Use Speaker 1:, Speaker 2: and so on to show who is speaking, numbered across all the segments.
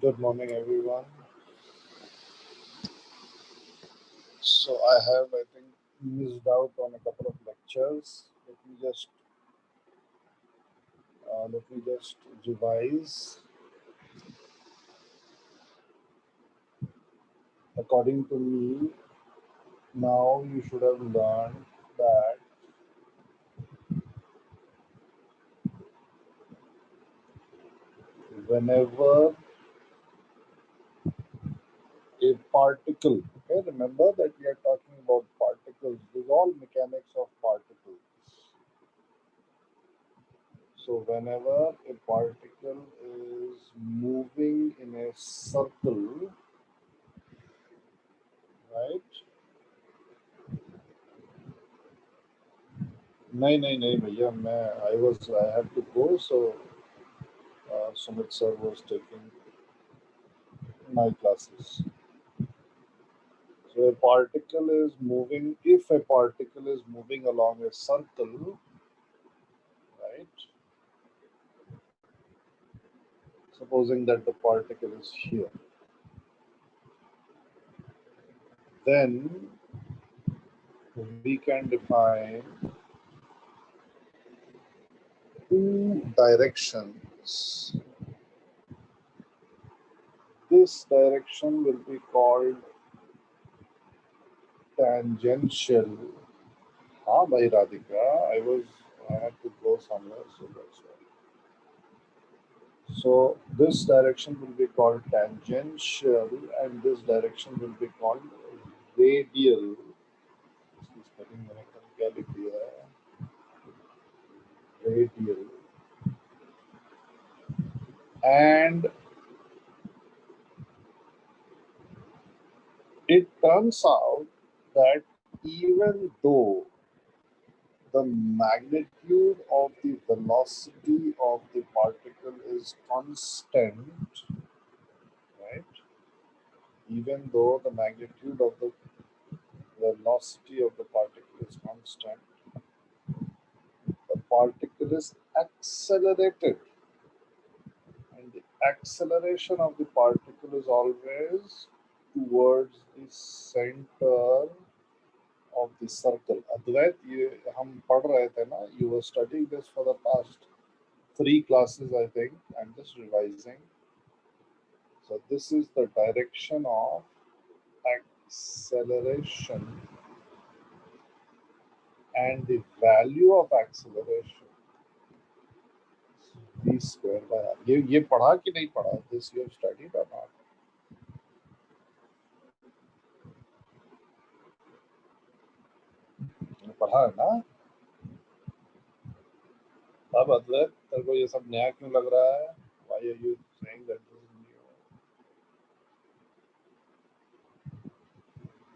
Speaker 1: Good morning, everyone. So I have, I think, missed out on a couple of lectures. Let me just revise. According to me, now you should have learned that whenever a particle, okay, remember that we are talking about particles. These are all mechanics of particles. So whenever a particle is moving in a circle, right? नहीं भैया मैं I had to go, so Sumit sir was taking my classes. So a particle is moving, if a particle is moving along a circle, right? Supposing that the particle is here, then we can define two directions. This direction will be called tangential. हाँ भाई Radhika, I had to go somewhere, so that's why. So this direction will be called tangential, and this direction will be called radial. इसकी spelling मैंने कल क्या लिख दिया है? Radial. And it turns out that even though the magnitude of the velocity of the particle is constant, right? Even though the magnitude of the velocity of the particle is constant, the particle is accelerated. And the acceleration of the particle is always towards the center of the circle. Advait, हम पढ़ रहे थे ना, you were studying this for the past 3 classes, I think. I'm just revising. So this is the direction of acceleration, and the value of acceleration v square by r. ये पढ़ा कि नहीं पढ़ा? This you have studied or not? पढ़ा है ना? अब अद्वैत तेरे को ये सब नया क्यों लग रहा है? Why are you saying that this is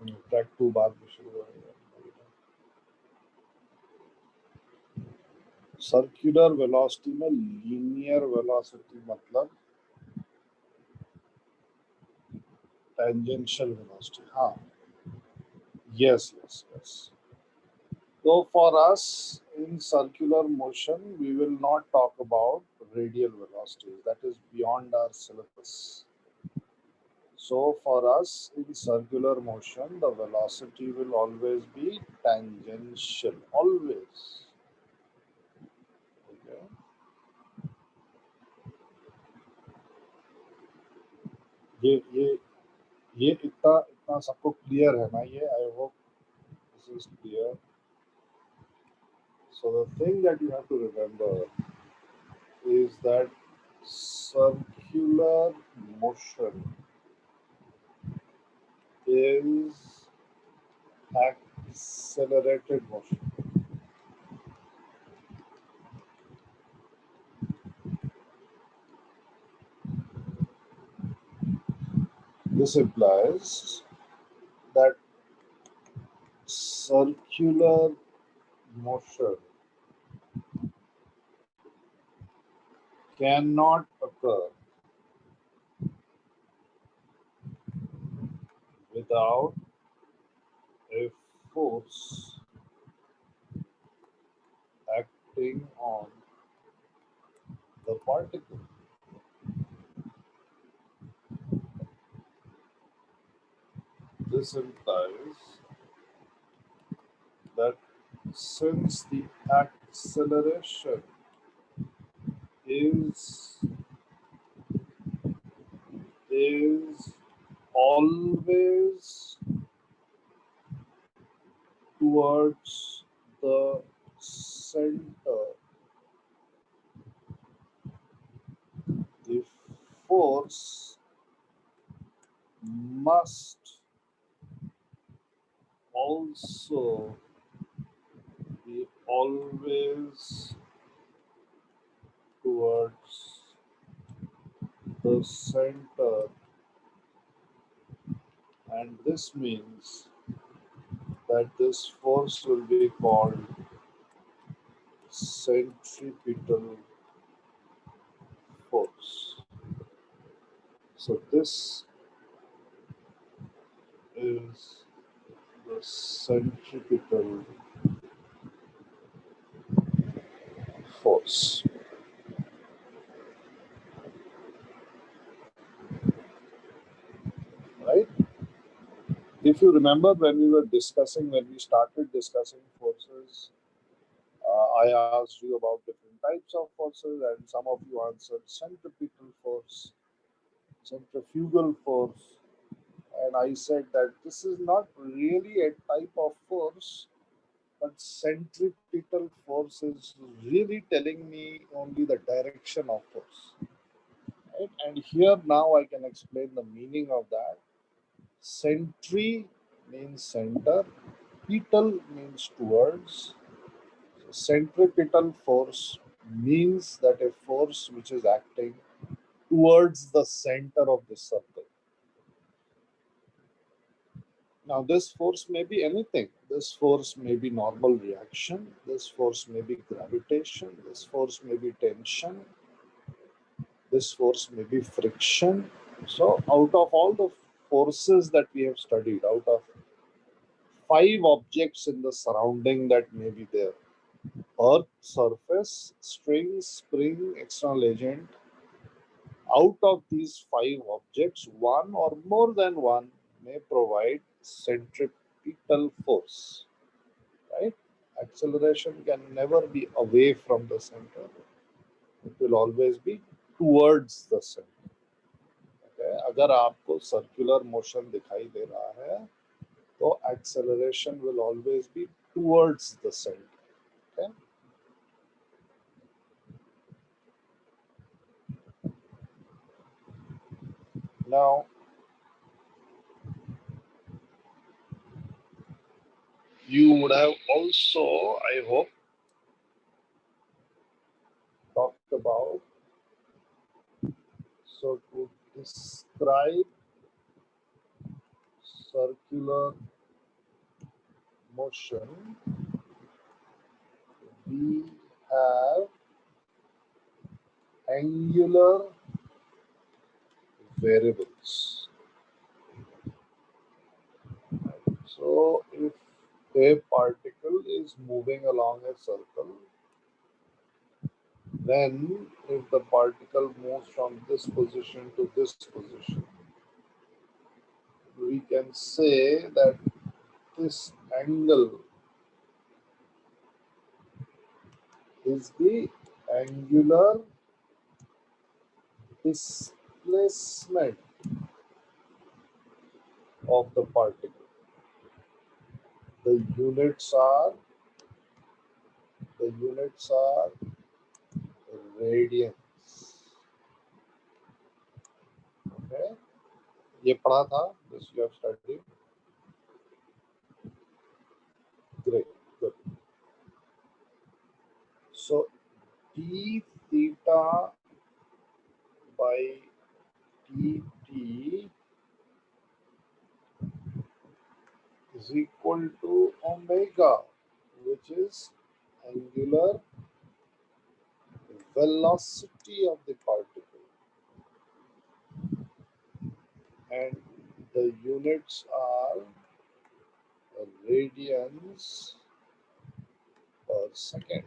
Speaker 1: new? Track 2 बाद में शुरू होगा. सर्कुलर वेलोसिटी में लीनियर वेलोसिटी मतलब टेंजेंशियल वेलोसिटी. हाँ, yes. So for us in circular motion, we will not talk about radial velocities. That is beyond our syllabus. So for us in circular motion, the velocity will always be tangential. Always. Okay. ये इतना सबको clear है ना? ये I hope this is clear. So the thing that you have to remember is that circular motion is accelerated motion. This implies that circular motion cannot occur without a force acting on the particle. This implies that since the acceleration is is always towards the center, the force must also be always towards the center, and this means that this force will be called centripetal force. So this is the centripetal force, right? If you remember when we started discussing forces, I asked you about different types of forces, and some of you answered centripetal force, centrifugal force, and I said that this is not really a type of force, but centripetal force is really telling me only the direction of force. Right? And here now I can explain the meaning of that. Centri means center, petal means towards. So centripetal force means that a force which is acting towards the center of the circle. Now, this force may be anything. This force may be normal reaction. This force may be gravitation. This force may be tension. This force may be friction. So, out of all the forces that we have studied, out of five objects in the surrounding that may be there, earth, surface, string, spring, external agent, out of these five objects, one or more than one may provide centripetal force, right? Acceleration can never be away from the center. It will always be towards the center. Okay? अगर आपको circular motion दिखाई दे रहा है, तो acceleration will always be towards the center. Okay? Now, you would have also, I hope, talked about, so to describe circular motion, we have angular variables. So if a particle is moving along a circle, then if the particle moves from this position to this position, we can say that this angle is the angular displacement of the particle. The units are the units are radians. Okay, ये पढ़ा था. This you have studied. Great, good. So d theta by dt is equal to omega, which is angular velocity of the particle, and the units are radians per second,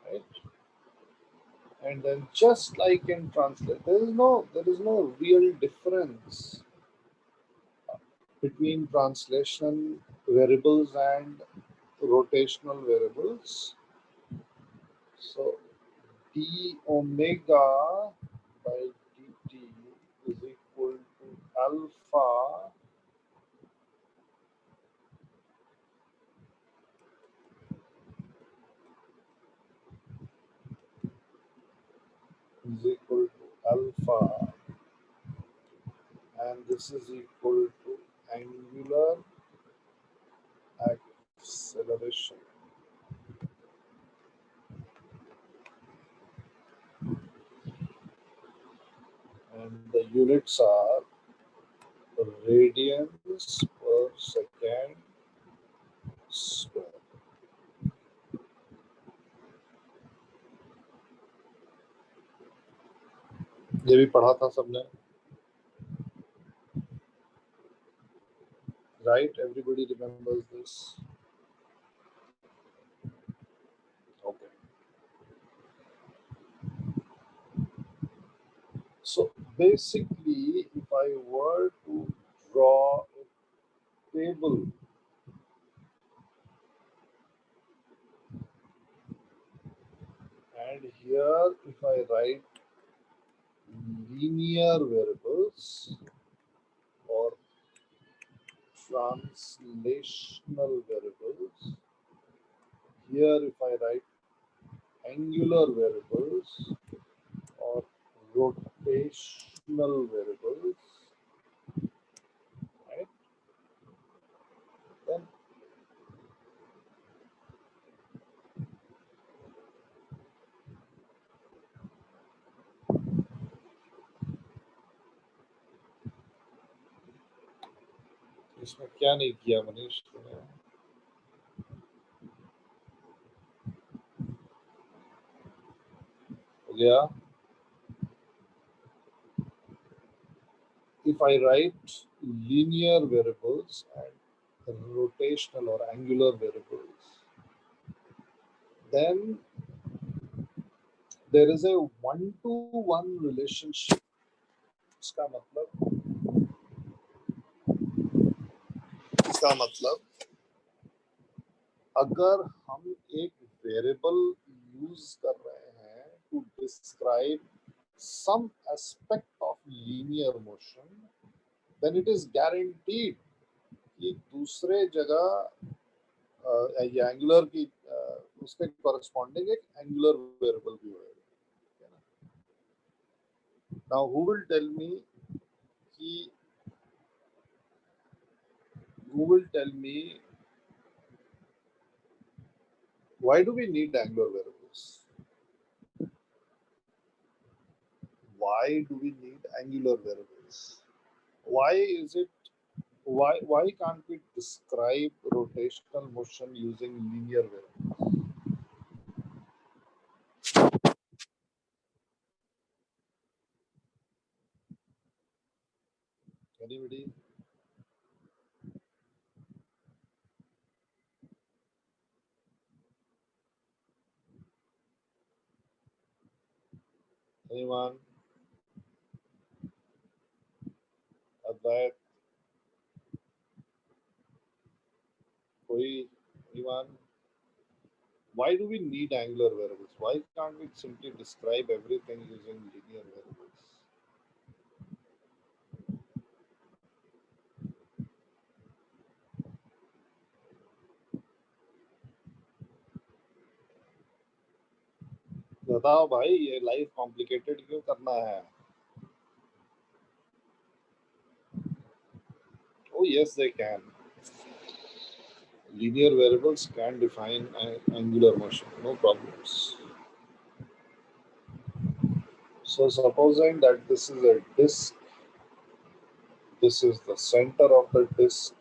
Speaker 1: right? And then just like in translate, there is no real difference between translation variables and rotational variables. So d omega by dt is equal to alpha is equal to alpha, and this is equal to angular acceleration, and the units are radians per second square. ये भी पढ़ा था सबने, right? Everybody remembers this. Okay. So basically, if I were to draw a table and here if I write linear variables or translational variables, here if I write angular variables or rotational variables, right? Then इसमें क्या नहीं किया मनीष तूने? हो गया? If I write linear variables and rotational or angular variables, then there is a one-to-one relationship. इसका मतलब अगर हम एक वेरिएबल यूज कर रहे हैं to describe some aspect of linear motion, then it is guaranteed कि दूसरे जगह ये एंगुलर की उसके कॉरेस्पॉन्डिंग एक एंगुलर वेरिएबल भी होगा. Now who will tell me कि who will tell me why do we need angular variables? Why do we need angular variables? Why is it why can't we describe rotational motion using linear variables? Anybody? Anyone? Advait? Koi? Anyone? Why do we need angular variables? Why can't we simply describe everything using linear variables? बताओ भाई, ये life complicated क्यों करना है? Oh yes, they can. Linear variables can define angular motion, no problems. So supposing that this is a disk, this is the center of the disk,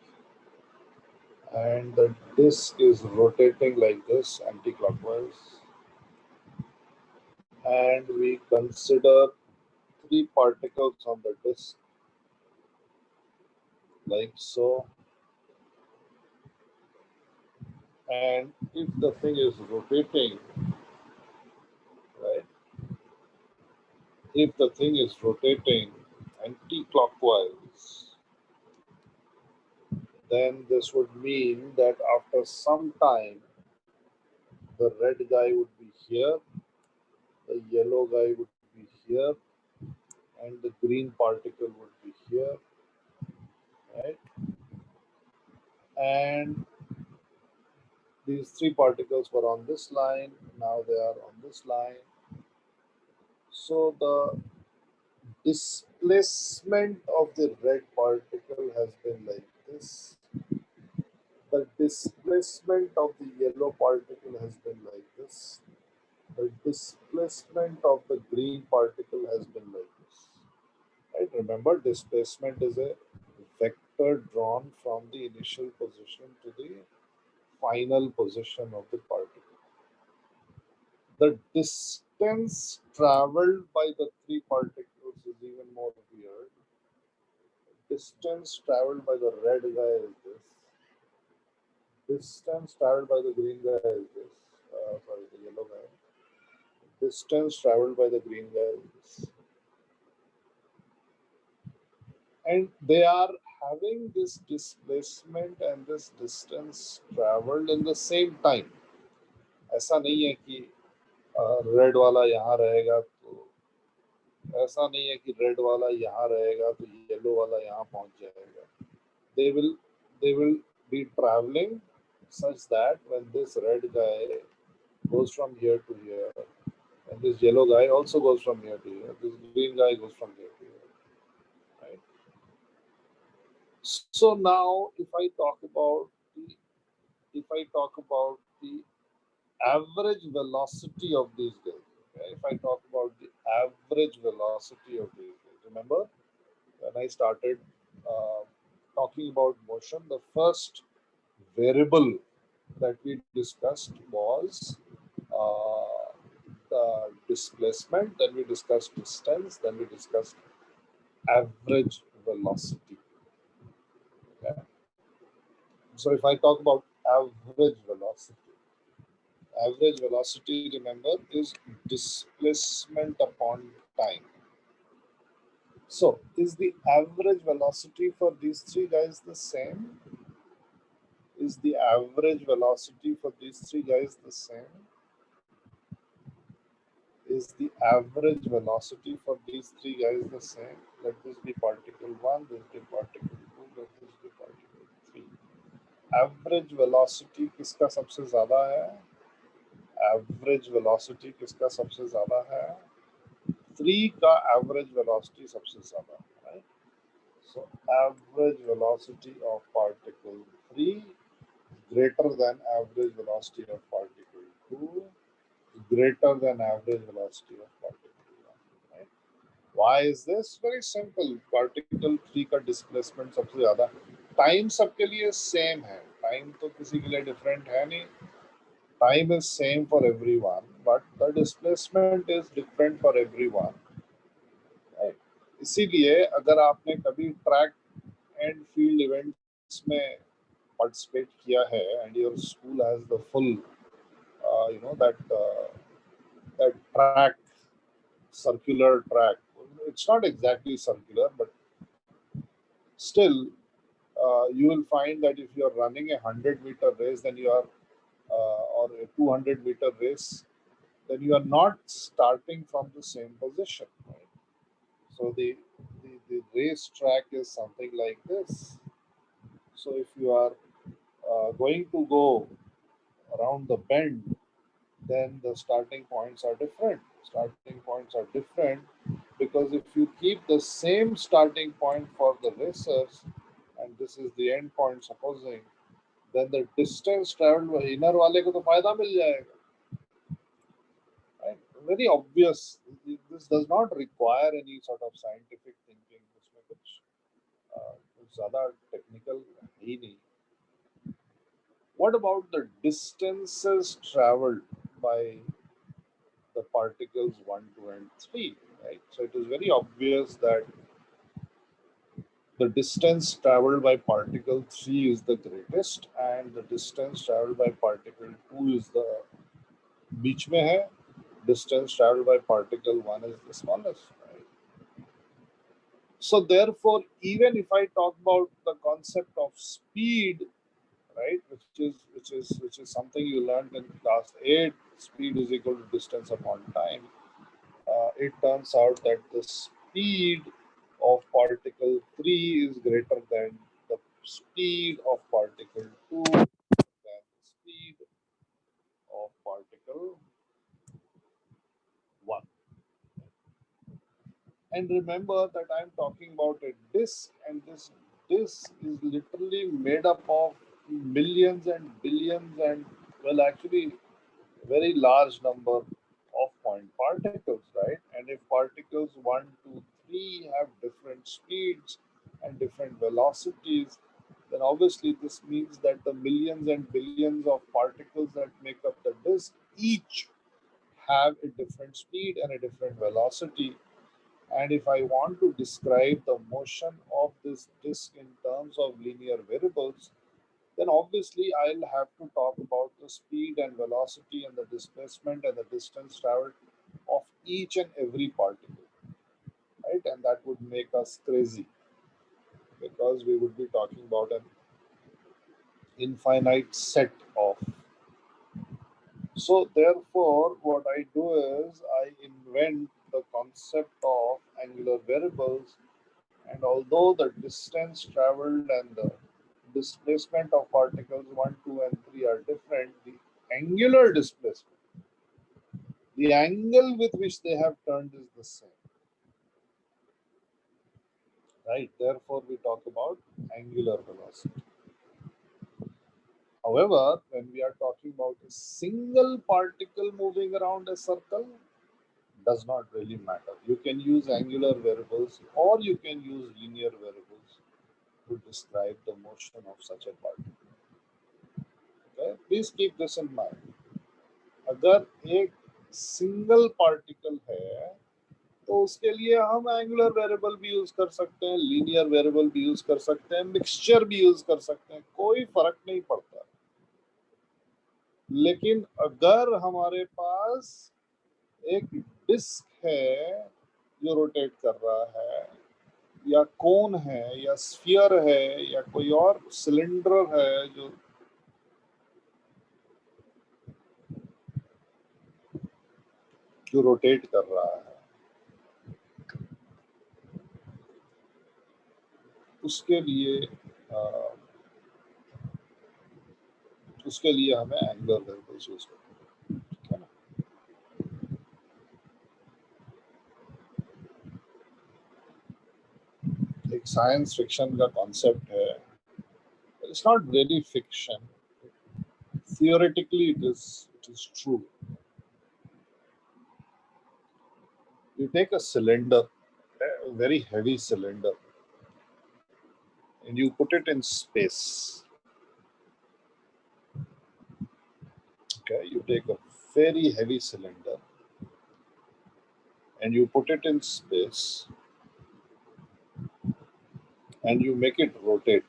Speaker 1: and the disk is rotating like this anti-clockwise, and we consider three particles on the disk like so, and if the thing is rotating, right, if the thing is rotating anti-clockwise, then this would mean that after some time, the red guy would be here, the yellow guy would be here, and the green particle would be here, right? And these three particles were on this line, now they are on this line. So the displacement of the red particle has been like this. The displacement of the yellow particle has been like this. The displacement of the green particle has been like this. Right? Remember, displacement is a vector drawn from the initial position to the final position of the particle. The distance traveled by the three particles is even more weird. Distance traveled by the red guy is this. Distance traveled by the green guy is this. Sorry, the yellow guy. Distance traveled by the green guy is this. And they are having this displacement and this distance traveled in the same time. ऐसा नहीं है कि red वाला यहाँ रहेगा तो ऐसा नहीं है कि रेड वाला यहाँ रहेगा तो येलो वाला यहाँ पहुंच जाएगा. They will they will be traveling such that when this red guy goes from here to here, and this yellow guy also goes from here to here, this green guy goes from here to here, right? So now, if I talk about the average velocity of these guys, okay? If I talk about the average velocity of these guys, remember when I started uh, talking about motion, the first variable that we discussed was uh, the displacement, then we discussed distance, then we discussed average velocity. Okay? So if I talk about average velocity, remember, is displacement upon time. So is the average velocity for these three guys the same? Is the average velocity for these three guys the same? Is the average velocity for these three guys the same? Let this be particle 1, this be particle 2, let this be particle 3. Average velocity किसका सबसे ज़्यादा है? Average velocity किसका सबसे ज़्यादा है? 3 का average velocity सबसे ज़्यादा है, right? So average velocity of particle 3 greater than average velocity of particle 2, greater than average velocity of particle 1. Right? Why is this? Very simple. Particle 3 का displacement सबसे ज़्यादा. Time सबके लिए same है. Time तो किसी के लिए different है नहीं. Time is same for everyone, but the displacement is different for everyone. Right? इसीलिए अगर आपने कभी track and field events में participate किया है and your school has the full that track, circular track. It's not exactly circular, but still you will find that if you are running a 100-meter race, then you are or a 200-meter race, then you are not starting from the same position. Right? So the race track is something like this. So if you are going to go around the bend, then the starting points are different. Starting points are different because if you keep the same starting point for the racers, and this is the end point supposing, then the distance traveled by inner वाले को तो फायदा मिल जाएगा. Right? Very obvious. This does not require any sort of scientific thinking. इसमें कुछ ज़्यादा technical है ही नहीं. What about the distances traveled by the particles 1, 2, and 3? Right? So it is very obvious that the distance traveled by particle 3 is the greatest, and the distance traveled by particle 2 is the बीच में है. Distance traveled by particle 1 is the smallest. Right? So therefore, even if I talk about the concept of speed, right, which is something you learned in class 8, speed is equal to distance upon time. It turns out that the speed of particle 3 is greater than the speed of particle 2 than the speed of particle 1. And remember that I'm talking about a disk, and this disk is literally made up of millions and billions and, well, actually, very large number of point particles, right? And if particles 1, 2, 3 have different speeds and different velocities, then obviously this means that the millions and billions of particles that make up the disk each have a different speed and a different velocity. And if I want to describe the motion of this disk in terms of linear variables, then obviously I'll have to talk about the speed and velocity and the displacement and the distance traveled of each and every particle, right? And that would make us crazy because we would be talking about an infinite set of. So therefore, what I do is I invent the concept of angular variables, and although the distance traveled and the displacement of particles 1, 2, and 3 are different, the angular displacement, the angle with which they have turned is the same, right? Therefore, we talk about angular velocity. However, when we are talking about a single particle moving around a circle, does not really matter. You can use angular variables or you can use linear variables to describe the motion of such a particle. Okay? Please keep this in mind. अगर एक single particle है तो उसके लिए हम angular variable भी use कर सकते हैं, लीनियर वेरिएबल भी यूज कर सकते हैं, मिक्सचर भी यूज कर सकते हैं, कोई फर्क नहीं पड़ता. लेकिन अगर हमारे पास एक डिस्क है जो रोटेट कर रहा है, या कोन है, या स्फीयर है, या कोई और सिलेंडर है जो रोटेट कर रहा है, उसके लिए हमें एंगुलर वेरिएबल्स यूज करना है, ठीक है ना. एक साइंस फिक्शन का कॉन्सेप्ट है. It's not really fiction. Theoretically, it is true. You take a cylinder, a very heavy cylinder, and you put it in space. Okay, you take a very heavy cylinder and you put it in space and you make it rotate.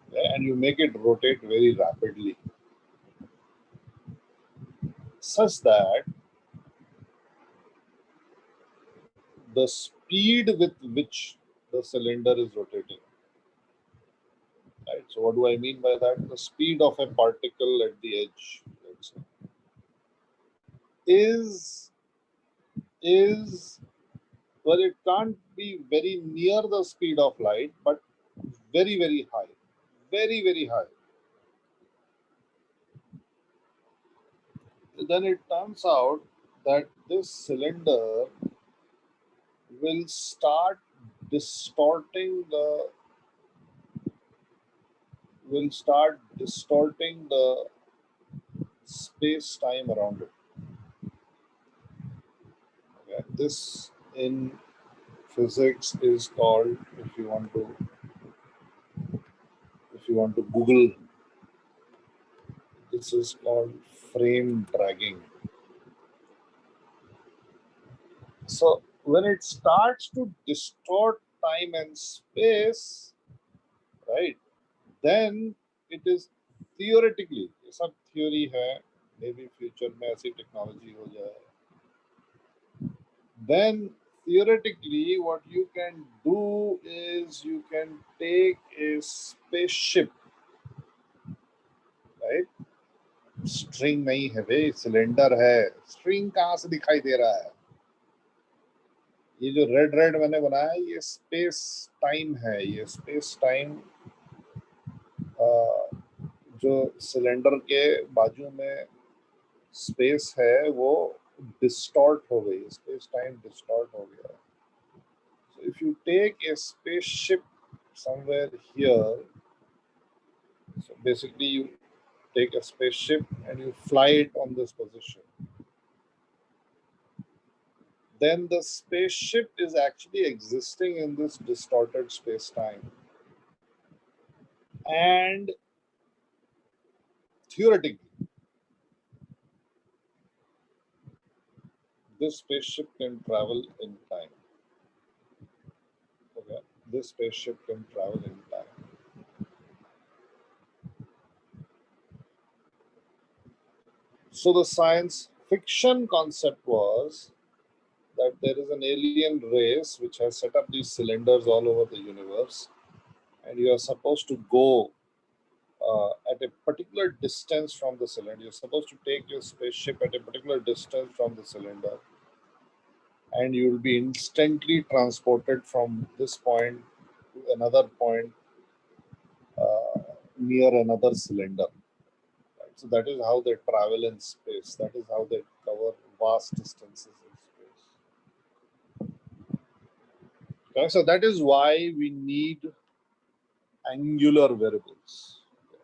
Speaker 1: Okay, and you make it rotate very rapidly, such that the speed with which the cylinder is rotating, right? So what do I mean by that? The speed of a particle at the edge, let's say, is well, it can't be very near the speed of light, but very, very high. Very, very high. Then it turns out that this cylinder will start distorting the space time around it. Okay? This in physics is called, if you want to Google, this is called frame dragging. So when it starts to distort time and space, right, then it is theoretically, ये सब theory है, maybe future में ऐसी technology हो जाए, Then theoretically, what you can do is you can take a spaceship, right? String नहीं है भाई, सिलेंडर है. स्ट्रिंग कहाँ से दिखाई दे रहा है? ये जो रेड रेड मैंने बनाया ये स्पेस टाइम है. ये स्पेस टाइम जो सिलेंडर के बाजू में स्पेस है वो डिस्टॉर्ट हो गई. स्पेस टाइम डिस्टॉर्ट हो गया. So if you take a spaceship somewhere here, so basically you take a spaceship and you fly it on this position. Then the spaceship is actually existing in this distorted space-time. And theoretically, this spaceship can travel in time. Okay, this spaceship can travel in time. So the science fiction concept was that there is an alien race which has set up these cylinders all over the universe, and you are supposed to go at a particular distance from the cylinder. You're supposed to take your spaceship at a particular distance from the cylinder, and you will be instantly transported from this point to another point near another cylinder. Right? So that is how they travel in space. That is how they cover vast distances in space. Okay? So that is why we need angular variables.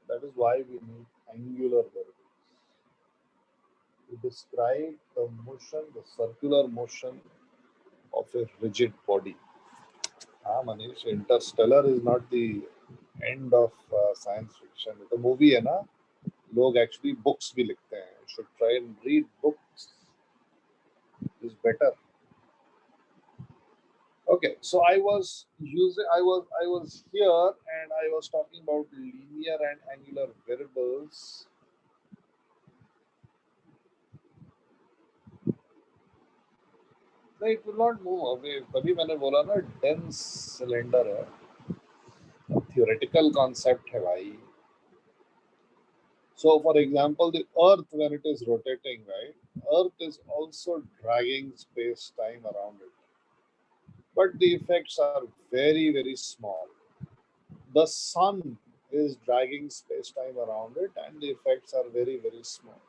Speaker 1: That is why we need angular variables to describe the motion, the circular motion of a rigid body. हाँ Manish, Interstellar is not the end of science fiction. तो movie है ना, लोग actually books भी लिखते हैं. Should try and read books, is better. Okay, so I was here and I was talking about linear and angular variables. No, it will not move away. तभी मैंने बोला ना dense cylinder है. Theoretical concept है भाई. So, for example, the Earth, when it is rotating, right, Earth is also dragging space-time around it. But the effects are very, very small. The Sun is dragging space-time around it, and the effects are very, very small.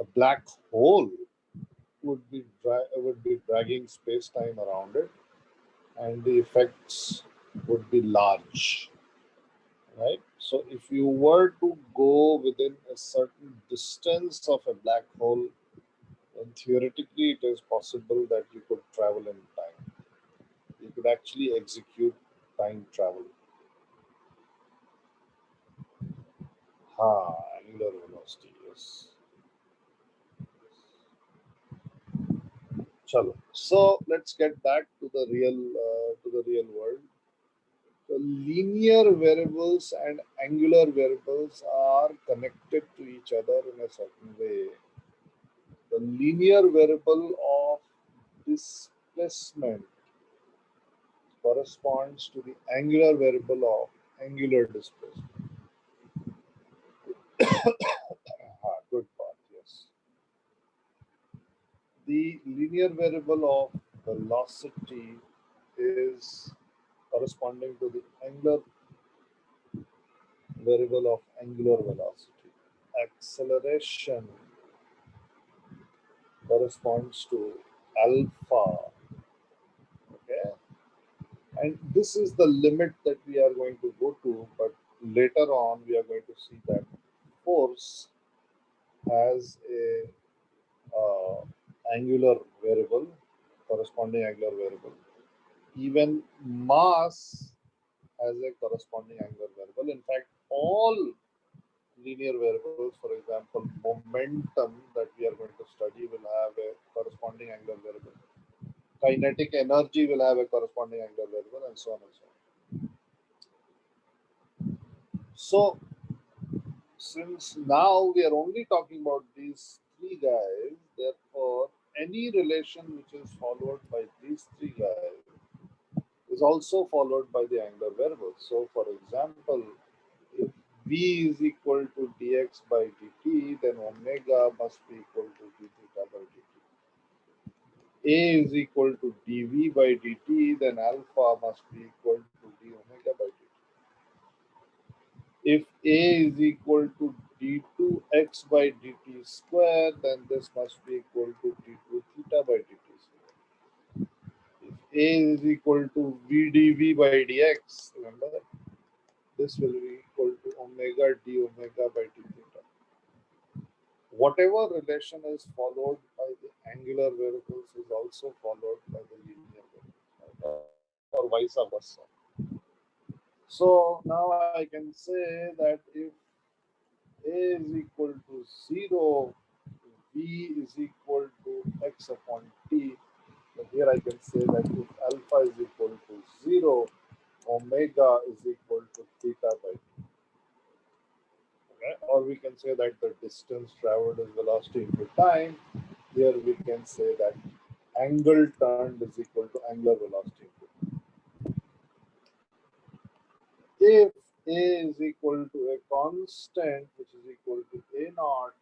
Speaker 1: A black hole would be dragging space-time around it, and the effects would be large. Right? So if you were to go within a certain distance of a black hole, then theoretically it is possible that you could travel in time. You could actually execute time travel. Angular velocity, yes. Chalo. So let's get back to the real world. The linear variables and angular variables are connected to each other in a certain way. The linear variable of displacement corresponds to the angular variable of angular displacement. Good part, yes. The linear variable of velocity is corresponding to the angular variable of angular velocity. Acceleration corresponds to alpha. Okay, and this is the limit that we are going to go to, but later on we are going to see that force has a angular variable, corresponding angular variable. Even mass has a corresponding angular variable. In fact, all linear variables, for example, momentum that we are going to study will have a corresponding angular variable. Kinetic energy will have a corresponding angular variable, and so on and so on. So, since now we are only talking about these three guys, therefore any relation which is followed by these three guys is also followed by the angular variable. So, for example, if v is equal to dx by dt, then omega must be equal to d theta by dt. A is equal to dv by dt, then alpha must be equal to d omega by dt. If A is equal to d2x by dt square, then this must be equal to d2 theta by dt square. If A is equal to v dv by dx, remember, this will be equal to omega d omega by d theta. Whatever relation is followed by the angular variables is also followed by the linear variables, right? Or vice versa. So now I can say that if A is equal to 0, V is equal to x upon t. So here I can say that if alpha is equal to 0, omega is equal to theta by t. Okay? Or we can say that the distance traveled is velocity into time. Here we can say that angle turned is equal to angular velocity into time. If A is equal to a constant which is equal to A naught,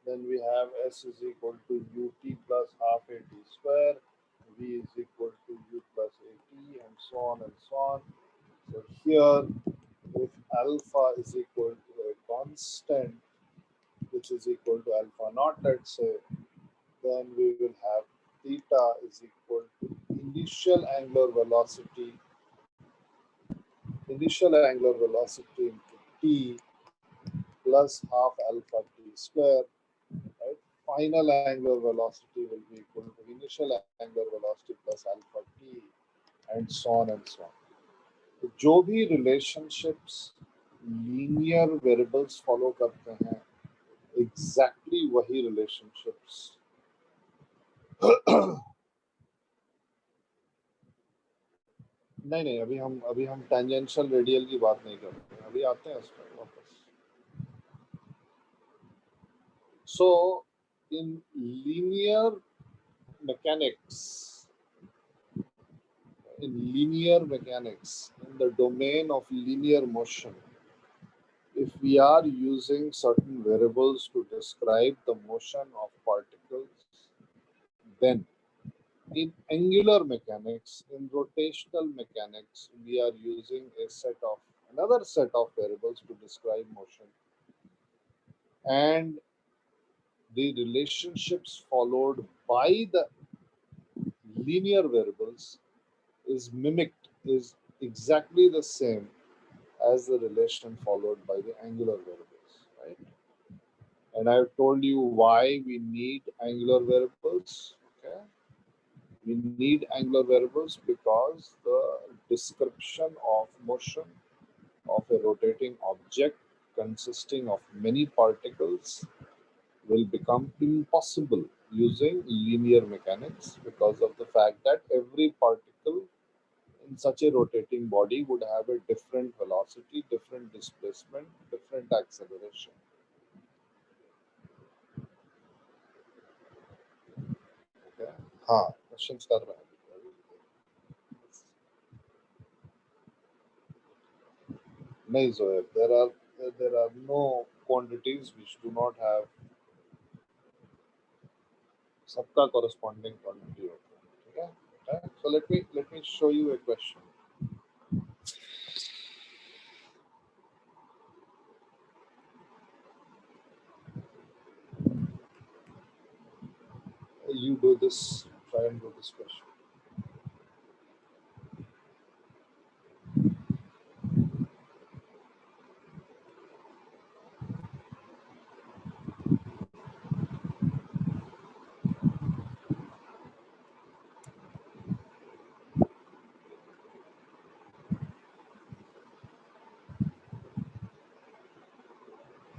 Speaker 1: then we have S is equal to ut plus half at square, V is equal to u plus at, and so on and so on. So here, if alpha is equal to a constant which is equal to alpha naught, let's say, then we will have theta is equal to initial angular velocity into t plus half alpha t square, right? Final angular velocity will be equal to initial angular velocity plus alpha t, and so on and so on. तो जो भी relationships linear variables follow करते हैं exactly वही relationships नहीं नहीं अभी हम tangential radial की बात नहीं कर रहे हैं अभी आते हैं उस पर वापस so in linear mechanics in the domain of linear motion, if we are using certain variables to describe the motion of particles, then in angular mechanics, in rotational mechanics, we are using another set of variables to describe motion, and the relationships followed by the linear variables is exactly the same as the relation followed by the angular variables, right? And I've told you why we need angular variables. Okay, we need angular variables because the description of motion of a rotating object consisting of many particles will become impossible using linear mechanics because of the fact that every particle in such a rotating body would have a different velocity, different displacement, different acceleration. Okay? हाँ questions कर रहे हैं नहीं Zoeb, there are no quantities which do not have सबका corresponding quantity होता है ठीक है Okay? So let me show you a question. You do this, try and do this question.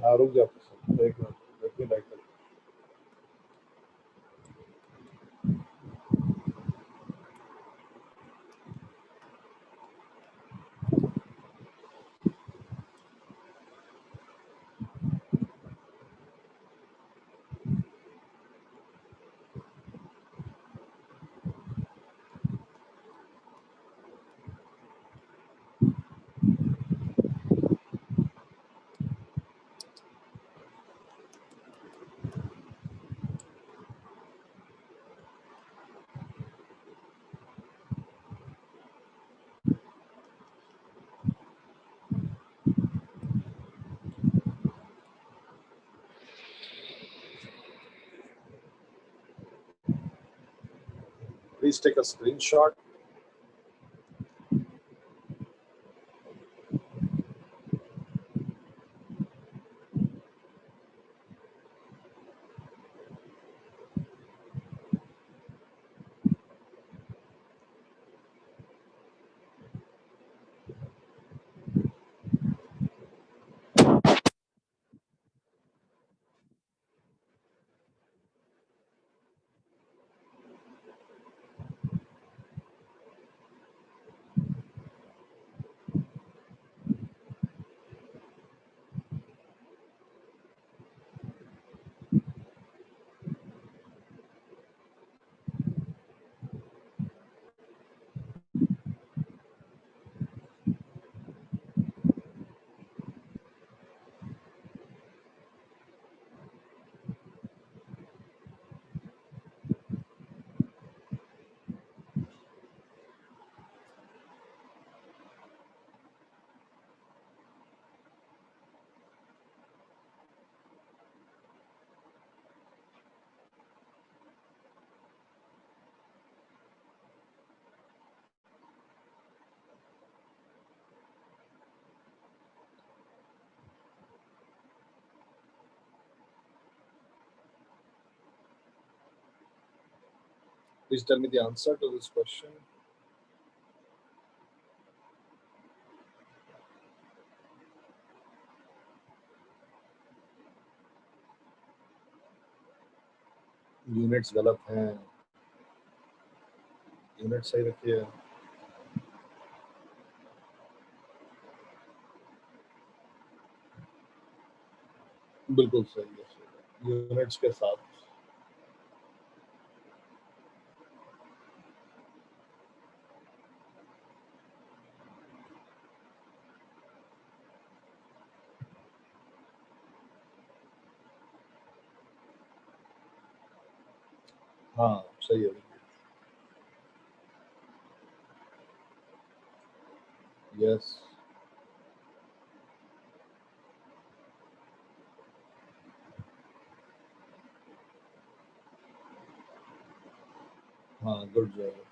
Speaker 1: हाँ रुक जा एक minute let me write it. Please take a screenshot. Please tell me the answer to this question. Units गलत हैं, unit सही रखिए। बिल्कुल सही है, यूनिट्स के साथ। हाँ सही है। यस। हाँ गुड जॉब।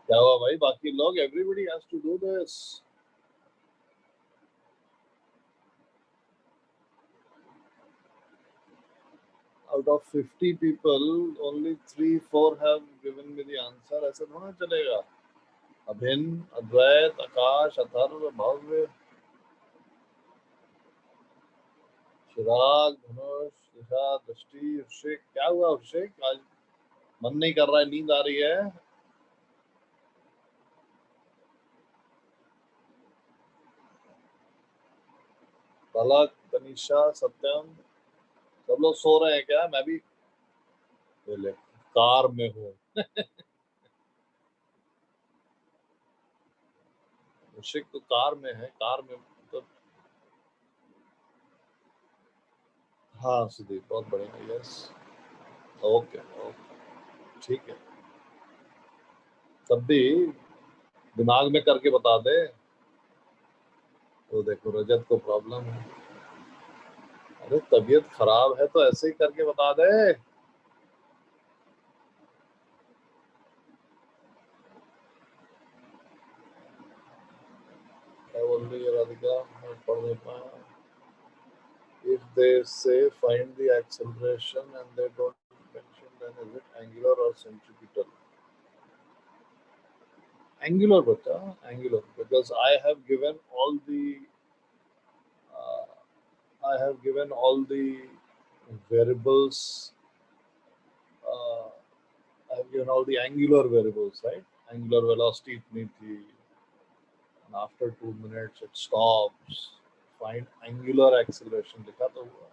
Speaker 1: क्या हुआ भाई, बाकी लोग? Everybody has to do this. Out of 50 people, only 3-4 have given me the answer. ऐसे थोड़ा चलेगा। अभिन्न, अद्वैत, आकाश, अथर्व, भव्य, चिराग, धनुष, दिशा, दृष्टि, अभिषेक। क्या हुआ अभिषेक, आज मन नहीं कर रहा है, नींद आ रही है? बालक, तनिषा, सत्यम, सब लोग सो रहे हैं क्या? मैं भी पहले कार में हूँ। अभिषेक तो कार में है, कार में तो। हाँ सुदीप, बहुत बढ़िया। यस, ओके ओके, ठीक है। तब भी दिमाग में करके बता दे। तो देखो रजत को प्रॉब्लम है। अरे तबीयत खराब है तो ऐसे ही करके बता दे। क्या बोल रही है राधिका? मैं पढ़ नहीं पाया। If they say find the acceleration and they don't mention, then is it angular or centripetal? Angular, beta, angular, because I have given all the variables. Uh, I have given all the angular variables, right? Angular velocity itni thi, and after 2 minutes it stops. Find angular acceleration. लिखा तो हुआ।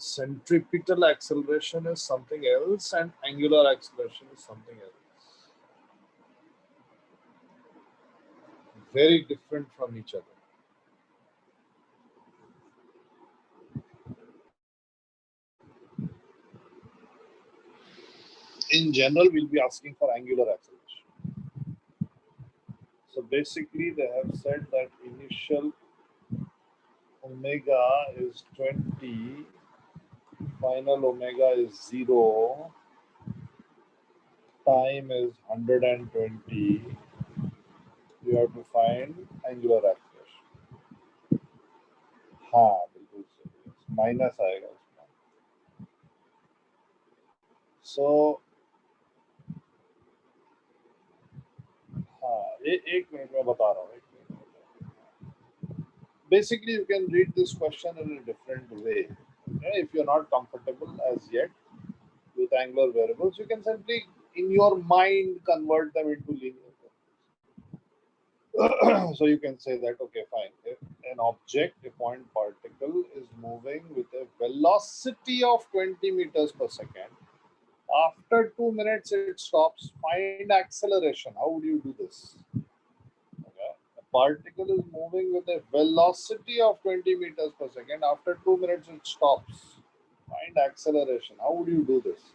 Speaker 1: Centripetal acceleration is something else and angular acceleration is something else. Very different from each other. In general, we'll be asking for angular acceleration. So basically, they have said that initial omega is 20, final omega is 0, time is 120. You have to find angular acceleration. हाँ बिल्कुल सही minus आएगा उसमें. So हाँ एक minute में बता रहा हूँ. Basically, you can read this question in a different way. Okay? If you're not comfortable as yet with angular variables, you can simply, in your mind, convert them into linear variables. So you can say that, okay, fine. If an object, a point particle, is moving with a velocity of 20 meters per second, after 2 minutes it stops. Find acceleration. How would you do this? Okay. A particle is moving with a velocity of 20 meters per second. After 2 minutes it stops. Find acceleration. How would you do this?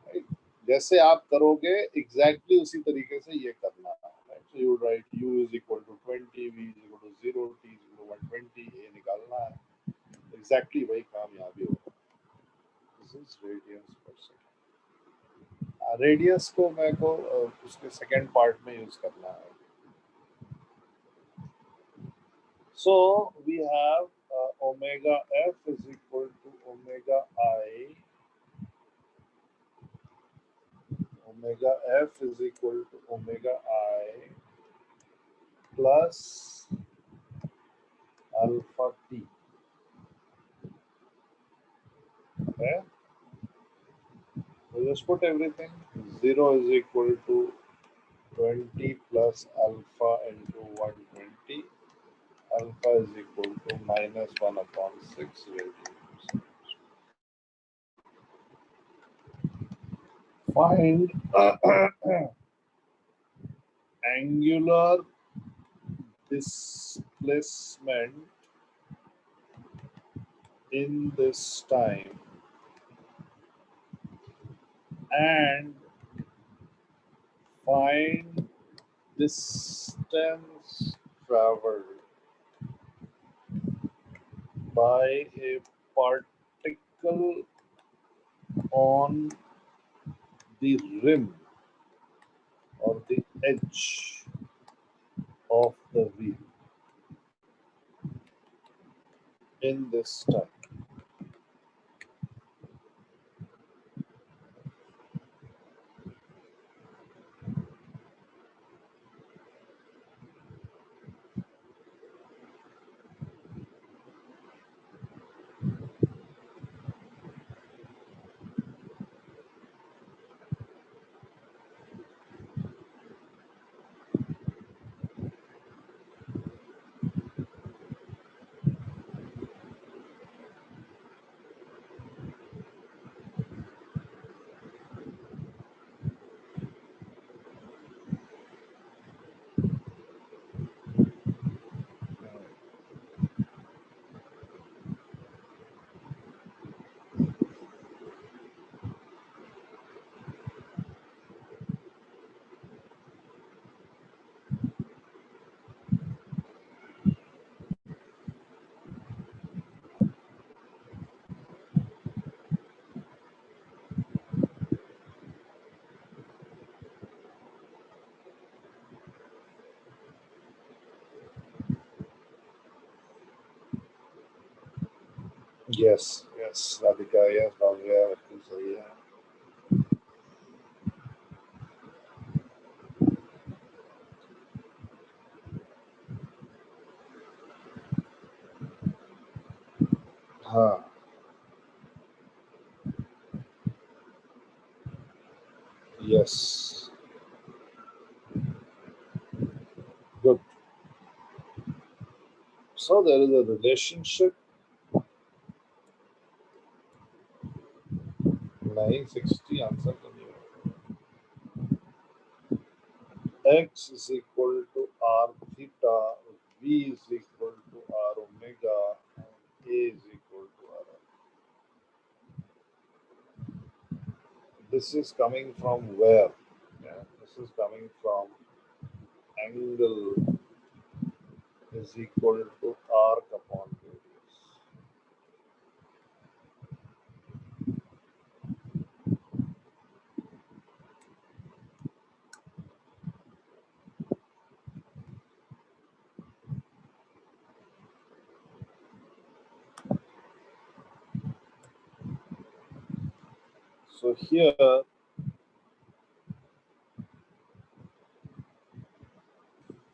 Speaker 1: Right? जैसे आप करोगे exactly उसी तरीके से ये करना है. Right? So you write u is equal to 20, v is equal to 0, t is equal to 120. ये निकालना है. Exactly वही काम यहाँ भी होगा. This is radians per second. Radius को मेरे को उसके सेकेंड पार्ट में यूज करना है. So we have omega f is equal to omega I. Omega f is equal to omega I plus alpha t. Okay. So just put everything. 0 is equal to 20 plus alpha into 120. Alpha is equal to minus 1 upon 6 radians. Find angular displacement in this time and find distance traveled by a particle on the rim or the edge of the wheel in this time. Yes, yes, Radhika, yes, Bhavya, बिल्कुल सही है. हाँ, yes, good. So there is a relationship नहीं 60 answer तो नहीं होगा. X is equal to r theta, V is equal to r omega, and A is equal to r. This is coming from where? Yeah, this is coming from angle is equal to arc upon radius. So here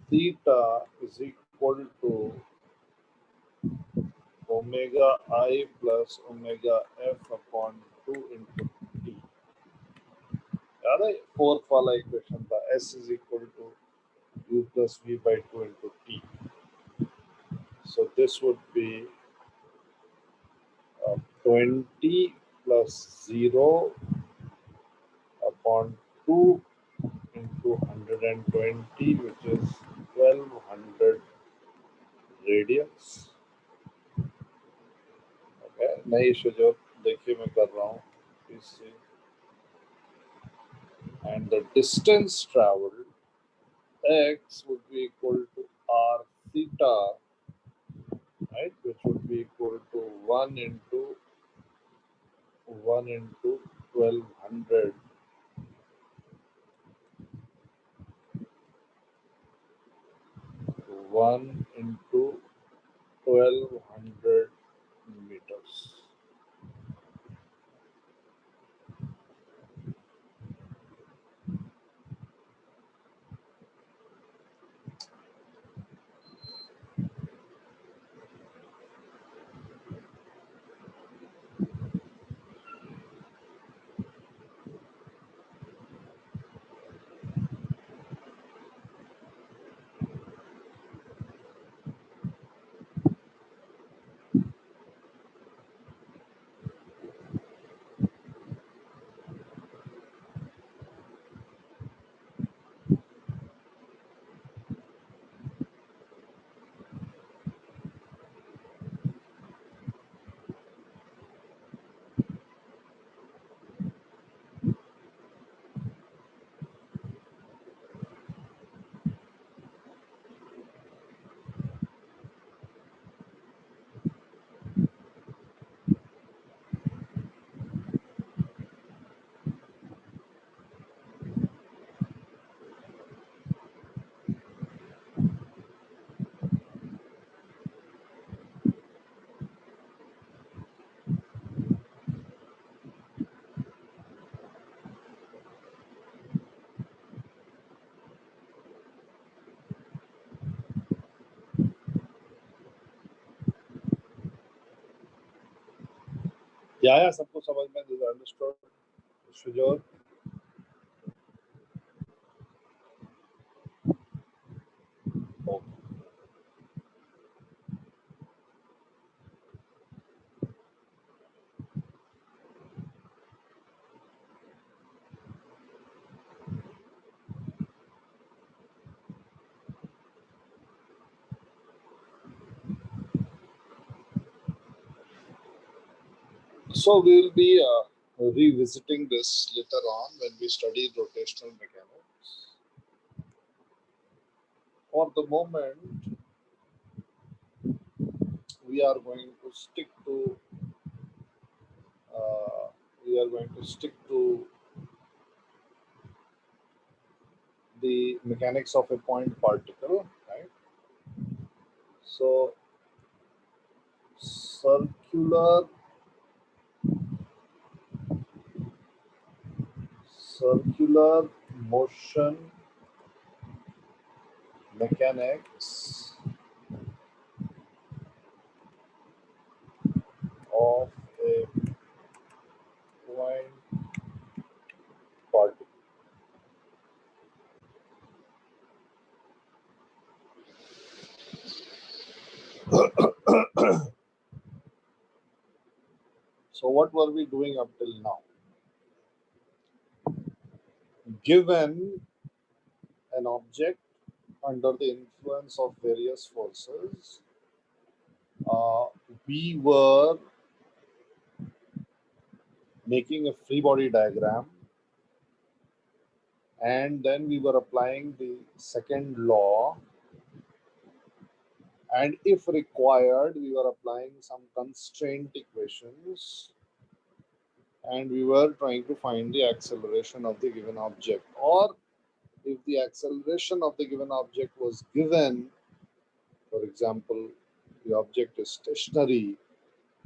Speaker 1: theta is equal to omega I plus omega f upon 2 into t. याद है fourth वाला equation था s is equal to u plus v by 2 into t. So this would be 20 plus 0 upon 2 into 120, which is 1200 radians. Okay, नहीं सुजो देखिए मैं कर रहा हूँ. Please see. And the distance traveled x would be equal to r theta, right, which would be equal to 1 into 1200 1 into 1200 meters. या सबको समझ में दिस अंडरस्टूड सुजोर. So we'll be revisiting this later on when we study rotational mechanics. For the moment, we are going to stick to the mechanics of a point particle, right? So circular motion mechanics of a point particle. So what were we doing up till now? given an object under the influence of various forces, uh, we were making a free body diagram, and then we were applying the second law, and if required we were applying some constraint equations, and we were trying to find the acceleration of the given object. Or if the acceleration of the given object was given, for example, the object is stationary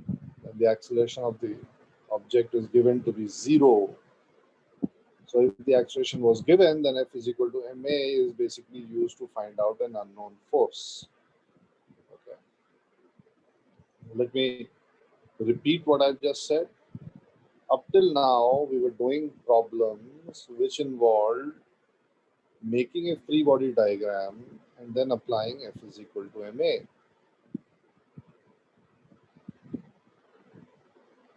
Speaker 1: and the acceleration of the object is given to be 0. So if the acceleration was given, then F is equal to ma is basically used to find out an unknown force. Okay. Let me repeat what I've just said. Up till now, we were doing problems which involved making a free body diagram and then applying F is equal to ma.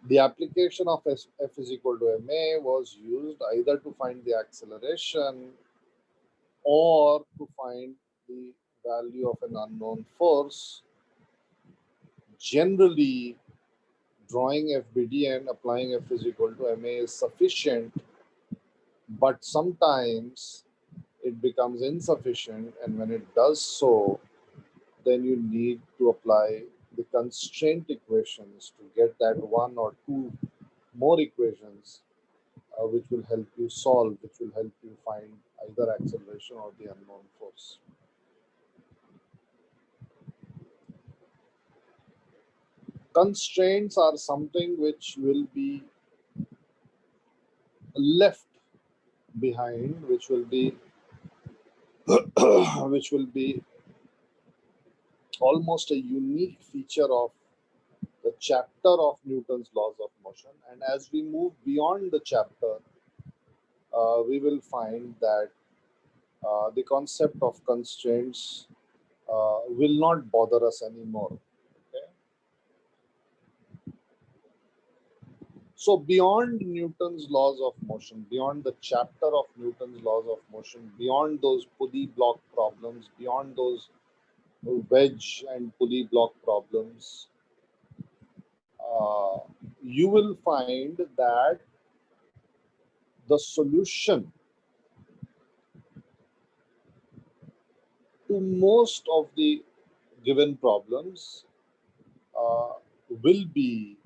Speaker 1: The application of F is equal to ma was used either to find the acceleration or to find the value of an unknown force. Generally, drawing FBD and applying F is equal to ma is sufficient, but sometimes it becomes insufficient, and when it does so, then you need to apply the constraint equations to get that one or two more equations which will help you solve, which will help you find either acceleration or the unknown force. Constraints are something which will be left behind, which will be which will be almost a unique feature of the chapter of Newton's laws of motion. And as we move beyond the chapter, we will find that the concept of constraints will not bother us anymore. Okay? So beyond Newton's laws of motion, beyond the chapter of Newton's laws of motion, beyond those pulley block problems, beyond those wedge and pulley block problems, uh, you will find that the solution to most of the given problems uh, will be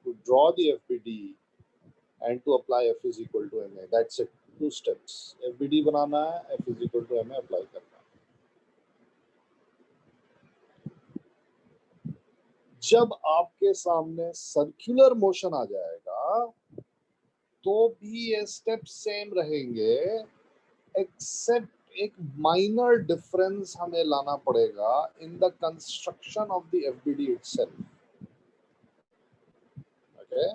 Speaker 1: to draw the FBD and to apply F is equal to ma. That's it. 2 steps. FBD बनाना है, F is equal to ma apply करना है. जब आपके सामने circular motion आ जाएगा तो भी ये स्टेप सेम रहेंगे, एक्सेप्ट एक माइनर डिफरेंस हमें लाना पड़ेगा in the construction of the FBD itself. Okay,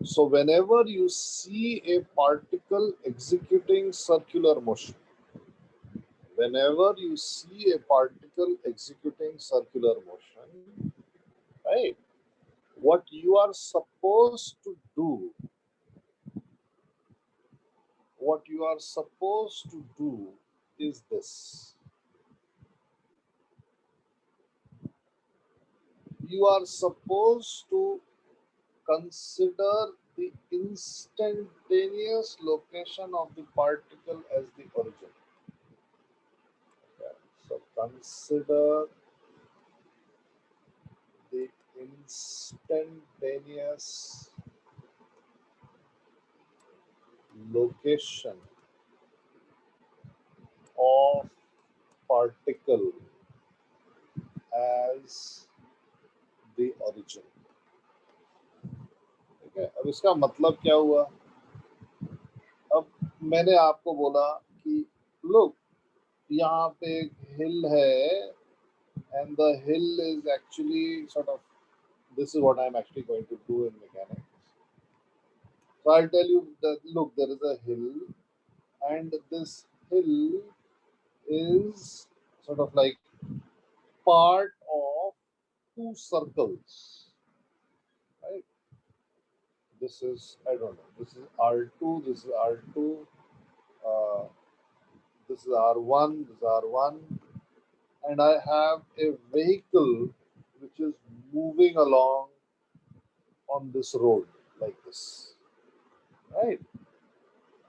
Speaker 1: so whenever you see a particle executing circular motion, whenever you see a particle executing circular motion, right, what you are supposed to do, what you are supposed to do is this. You are supposed to consider the instantaneous location of the particle as the origin. Okay. So consider the instantaneous location of particle as the origin. ठीक है, अब इसका मतलब क्या हुआ? अब मैंने आपको बोला कि look, यहाँ पे एक हिल है and the hill is actually sort of, this is what I'm actually going to do in mechanics. So I'll tell you that look, there is a hill, and this hill is sort of like part of two circles, right? this is, I don't know, this is R2, this is R2, uh, this is R1, this is R1, and I have a vehicle which is moving along on this road like this, right?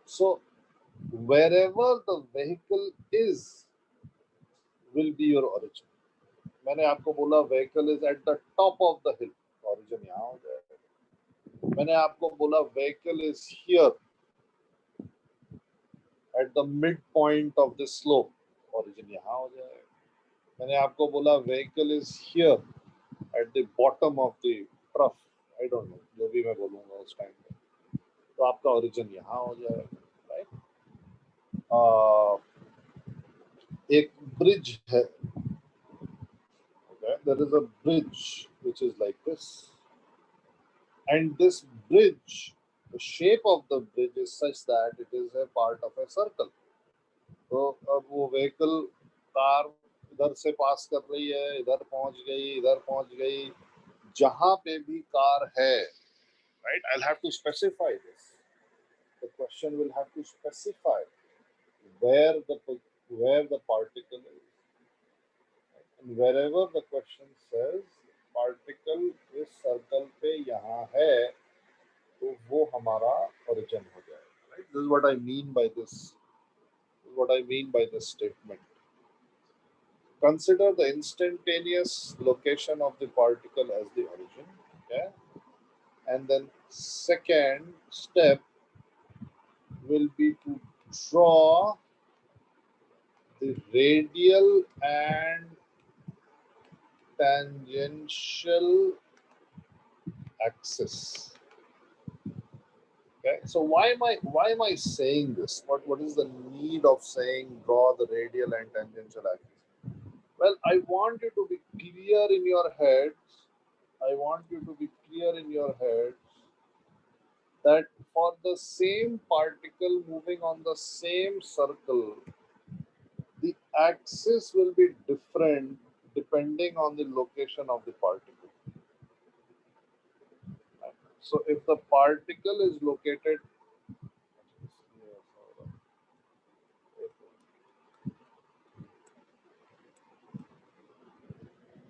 Speaker 1: So wherever the vehicle is will be your origin. मैंने आपको बोला vehicle is at the top of the hill, origin यहाँ हो जाएगा. मैंने आपको बोला vehicle is here at the midpoint of the slope, origin यहाँ हो जाएगा. मैंने आपको बोला vehicle is here at the bottom of the trough, I don't know, जो भी मैं बोलूँगा उस टाइम पे, तो आपका origin यहाँ हो जाएगा, right? एक bridge है, okay? There is a bridge which is like this, and this bridge, the shape of the bridge is such that it is a part of a circle. तो अब वो व्हीकल कार इधर से पास कर रही है, इधर पहुंच गई, जहां पे भी कार है, right? I'll have to specify this. The question will have to specify where the where the particle is, and wherever the question says particle इस सर्कल पे यहाँ है, तो वो हमारा origin हो जाएगा, right? This is what I mean by this. This is what I mean by this statement. Consider the instantaneous location of the particle as the origin. Okay? And then second step will be to draw the radial and tangential axis. Okay, so why am I saying this? What is the need of saying draw the radial and tangential axis? Well, I want you to be clear in your heads. I want you to be clear in your heads that for the same particle moving on the same circle, the axis will be different depending on the location of the particle. So if the particle is located,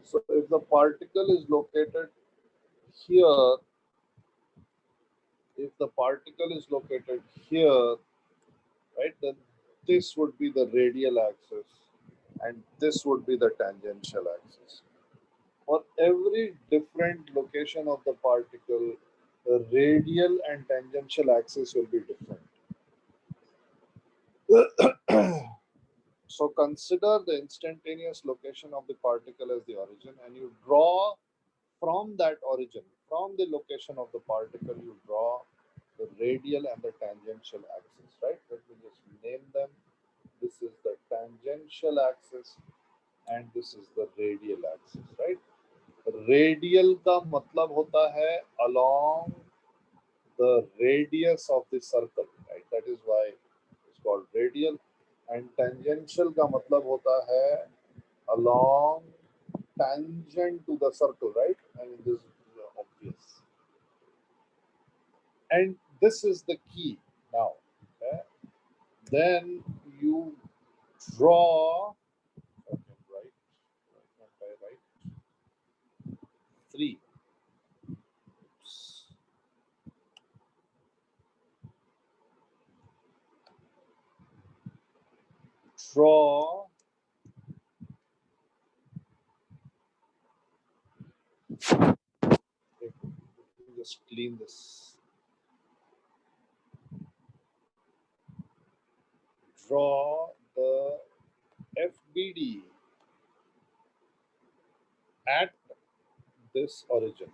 Speaker 1: so if the particle is located here, if the particle is located here, right, then this would be the radial axis and this would be the tangential axis. For every different location of the particle, the radial and tangential axis will be different. So consider the instantaneous location of the particle as the origin, and you draw from that origin, from the location of the particle, you draw the radial and the tangential axis, right? Let me just name them. This is the tangential axis and this is the radial axis, right? Radial का मतलब होता है along the radius of the circle, right? That is why it's called radial. And tangential का मतलब होता है along tangent to the circle, right? I mean, this is obvious. And this is the key now. Okay? Then you draw, right? Right. 3. Draw just clean this. Draw the FBD at this origin.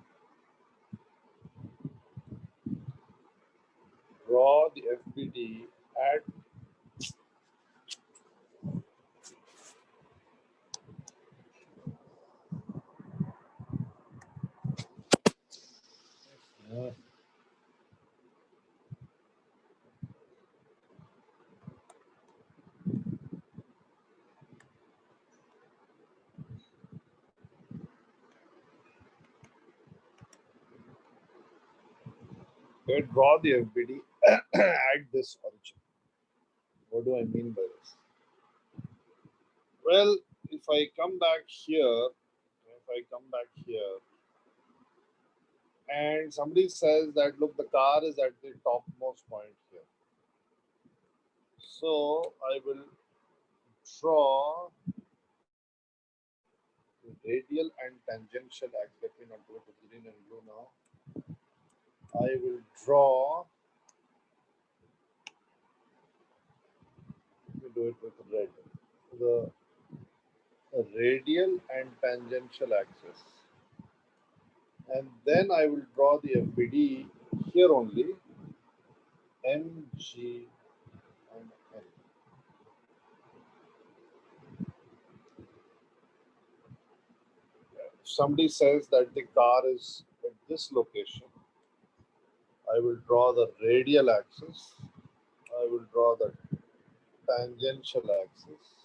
Speaker 1: Draw the FBD at Okay, draw the FBD at this origin. What do I mean by this? Well, if I come back here, and somebody says that look, the car is at the topmost point here. So I will draw radial and tangential axis. Let me not do it with green and blue now. I will draw, let me do it with red. The radial and tangential axis. And then I will draw the FBD here only, M, G, and N. If somebody says that the car is at this location, I will draw the radial axis, I will draw the tangential axis,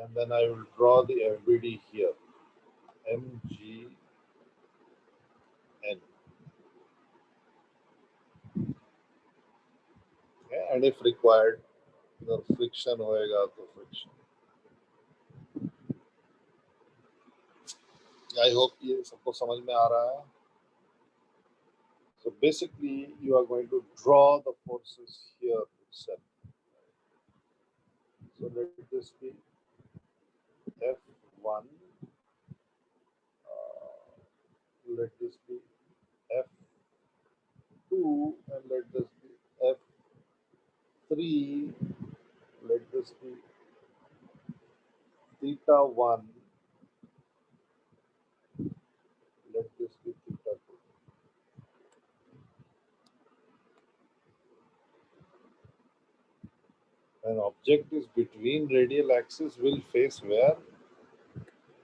Speaker 1: and then I will draw the FBD here, M, G, N. Okay? And if required, the friction होएगा तो friction. I hope ये सबको समझ में आ रहा है. So basically, you are going to draw the forces here itself. So let this be F1. Let this be F2, and let this be F3. Let this be theta 1. Let this be theta 2. An object is between radial axis will face where?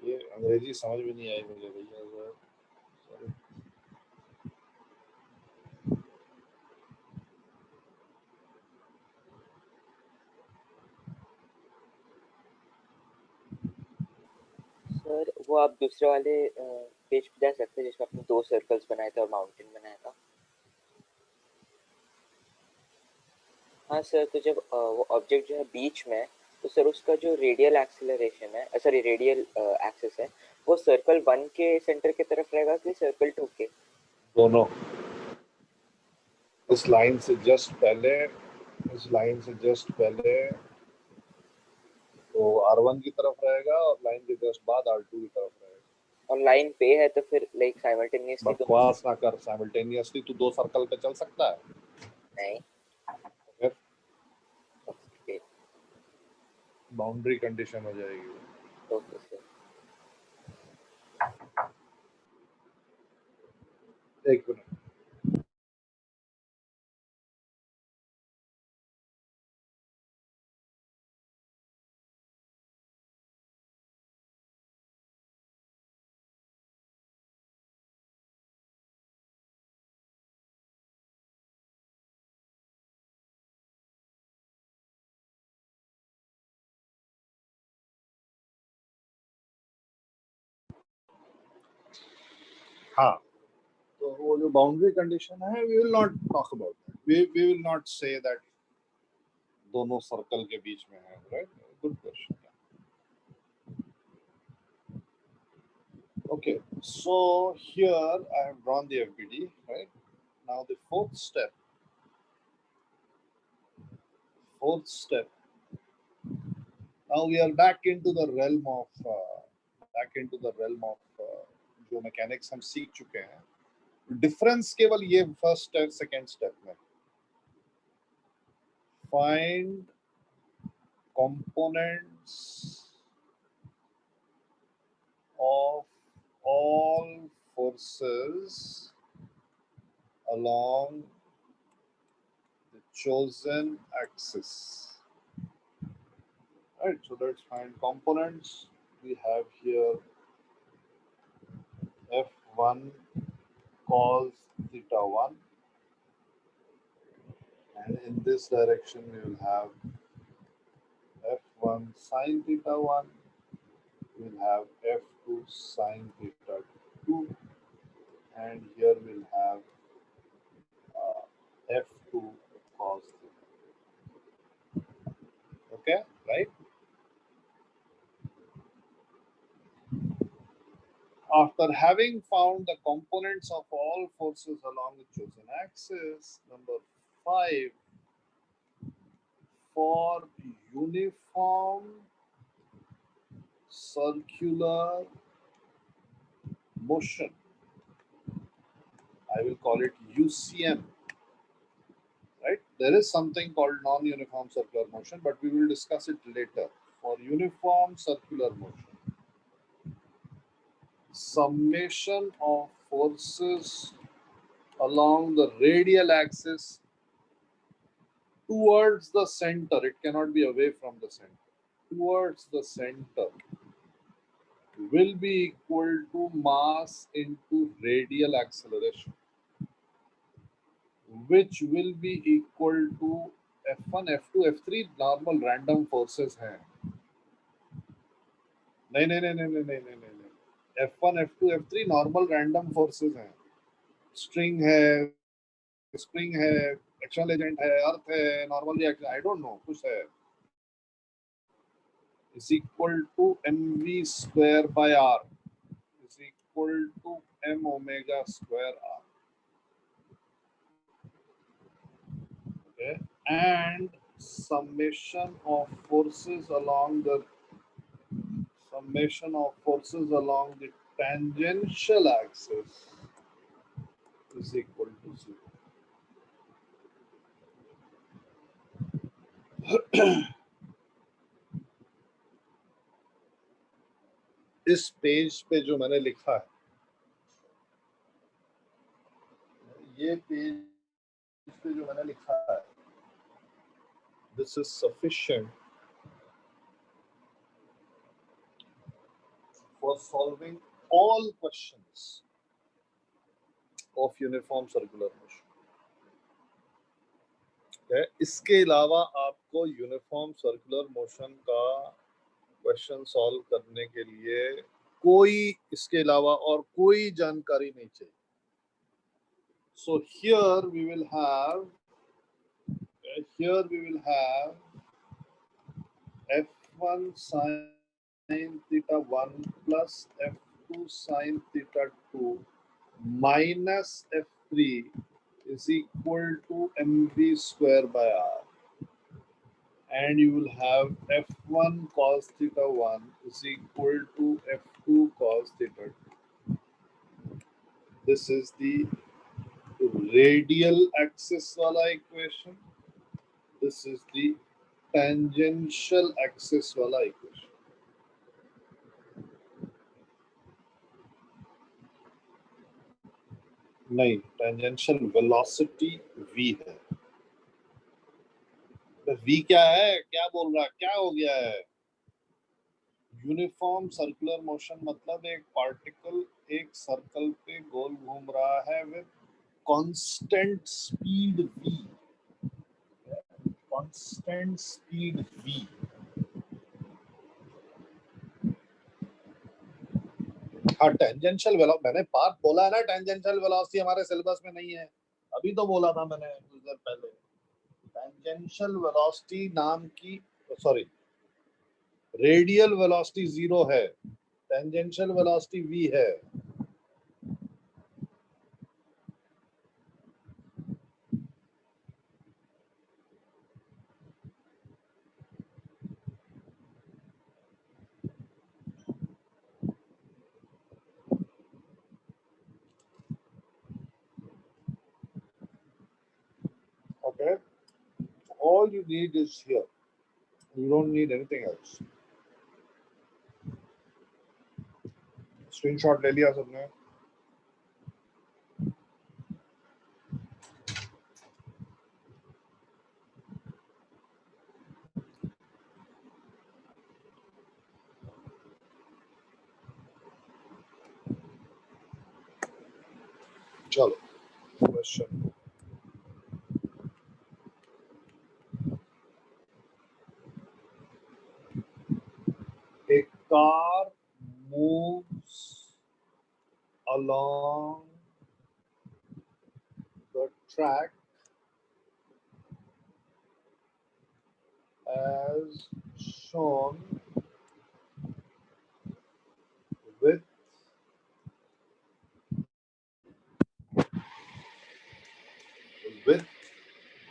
Speaker 1: ये अंग्रेजी समझ में नहीं आई मुझे भैया. Sorry.
Speaker 2: Sir वो आप दूसरे वाले पेज पे जा सकते हैं जिसमें आपने 2 सर्कल्स बनाए थे और माउंटेन बनाया था. हाँ सर, तो जब वो ऑब्जेक्ट जो है बीच में, तो सर उसका जो रेडियल एक्सेलरेशन है, सॉरी रेडियल एक्सिस है, वो सर्कल 1 के सेंटर की तरफ रहेगा कि सर्कल 2 के?
Speaker 1: दोनों. इस लाइन से जस्ट पहले तो R1 की तरफ रहेगा और लाइन के जस्ट बाद R2 की तरफ रहेगा.
Speaker 2: और लाइन पे है तो फिर लाइक साइमल्टेनियसली
Speaker 1: बकवास ना कर. साइमल्टेनियसली तू 2 सर्कल पे चल सकता है?
Speaker 2: नहीं. ओके,
Speaker 1: बाउंड्री कंडीशन हो जाएगी.
Speaker 2: Okay sir.
Speaker 1: एक मिनट. हाँ, तो वो जो बाउंड्री कंडीशन है, we will not talk about that. We will not say that दोनों सर्कल के बीच में है. Right? Good question. Okay, so here I have drawn the FBD. Right? Now the fourth step. Now we are back into the realm of जो mechanics हम सीख चुके हैं. डिफरेंस केवल ये फर्स्ट स्टेप सेकेंड स्टेप में. Find components of all forces along the chosen axis. Right, so let's find components. We have here F1 cos theta 1, and in this direction we will have F1 sin theta 1, we'll have F2 sin theta 2, and here we'll have F2 cos theta. Okay, right? After having found the components of all forces along the chosen axis, number 5, for uniform circular motion, I will call it UCM, right? There is something called non-uniform circular motion, but we will discuss it later. For uniform circular motion, summation of forces along the radial axis towards the center, it cannot be away from the center, towards the center will be equal to mass into radial acceleration, which will be equal to F1 F2 F3 normal random forces हैं. नहीं नहीं नहीं नहीं नहीं नहीं नहीं नहीं, F1 F2 F3 normal random forces हैं. स्ट्रिंग है, स्प्रिंग है, एक्शनल एजेंट है, अर्थ है, normal reaction, I don't know, कुछ है, is equal to mv square by r is equal to m omega square r. Okay, and summation of forces along the tangential axis is equal to 0. इस page पे जो मैंने लिखा है, ये page पे जो मैंने लिखा है, this is sufficient for solving all questions of uniform circular motion. Okay? इसके अलावा आपको यूनिफॉर्म सर्कुलर मोशन का क्वेश्चन सॉल्व करने के लिए कोई इसके अलावा और कोई जानकारी नहीं चाहिए. So here we will have f1 sin theta 1 plus f2 sin theta 2 minus f3 is equal to mv square by r, and you will have f1 cos theta 1 is equal to f2 cos theta 2. This is the radial axis wala equation. This is the tangential axis wala equation. नहीं, tangential velocity v है. v क्या है, क्या बोल रहा है, क्या हो गया है? यूनिफॉर्म सर्कुलर मोशन मतलब एक पार्टिकल एक सर्कल पे गोल घूम रहा है with constant speed v. Constant speed v. हाँ, टेंजेंशियल वेलोसिटी मैंने पार्ट बोला है ना, टेंजेंशियल वेलोसिटी हमारे सिलेबस में नहीं है, अभी तो बोला था मैंने कुछ देर पहले. टेंजेंशियल वेलोसिटी नाम की, सॉरी, रेडियल वेलोसिटी 0 है, टेंजेंशियल वेलोसिटी v है. Okay, all you need is here, you don't need anything else. Screenshot ले लिया सबने? चलो question. A car moves along the track as shown with with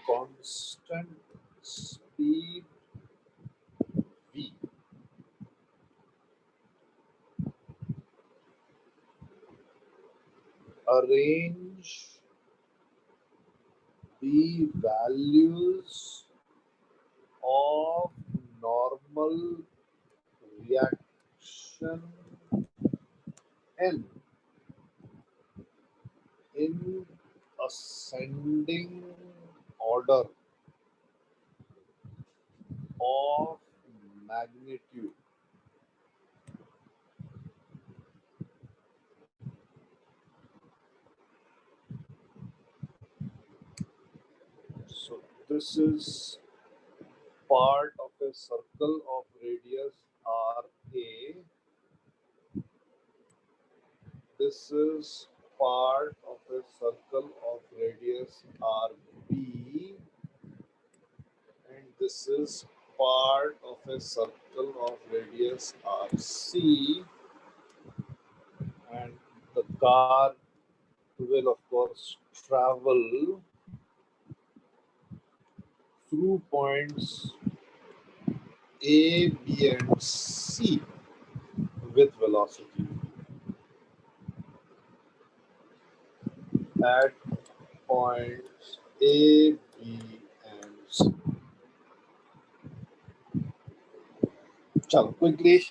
Speaker 1: constant speed v. Arrange the values of normal reaction n in ascending order of magnitude. So this is part of a circle of radius RA. This is part of a circle of radius RB, and this is part of a circle of radius RC, and the car will of course travel through points A, B, and C with velocity at points A, B, and C. Chalo, quickly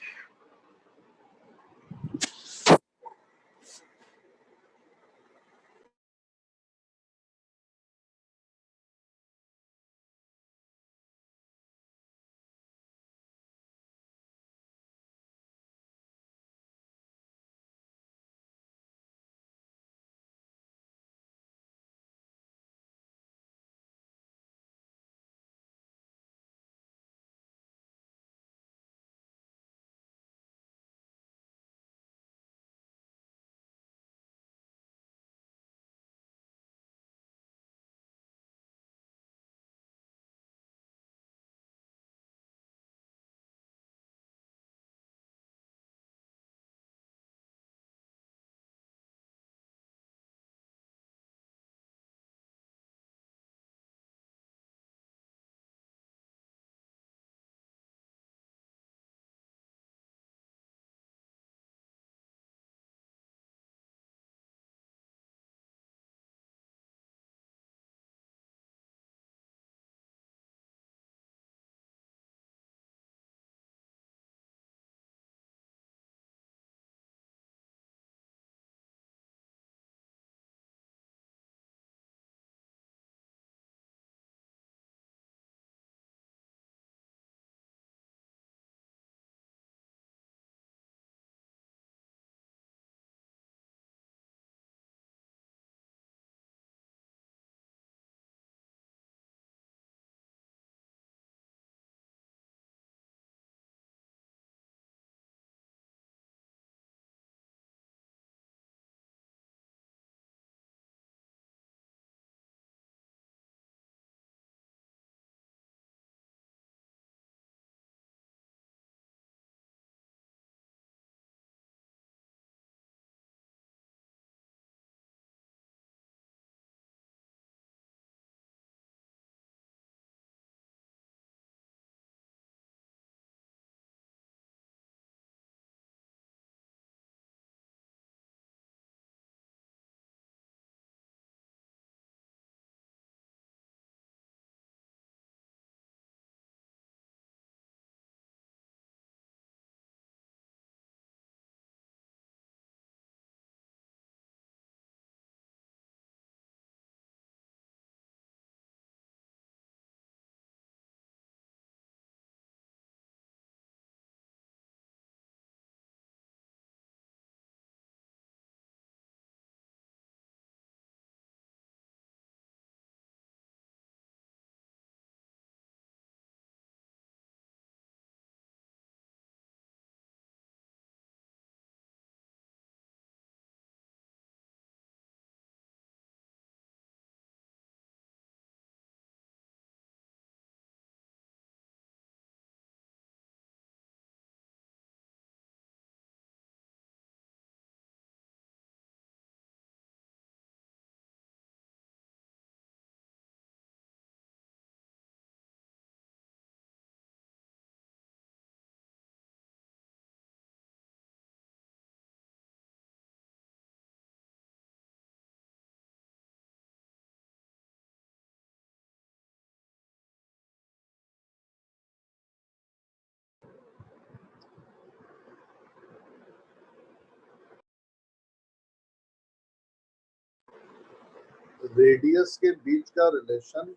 Speaker 1: radius के बीच का relation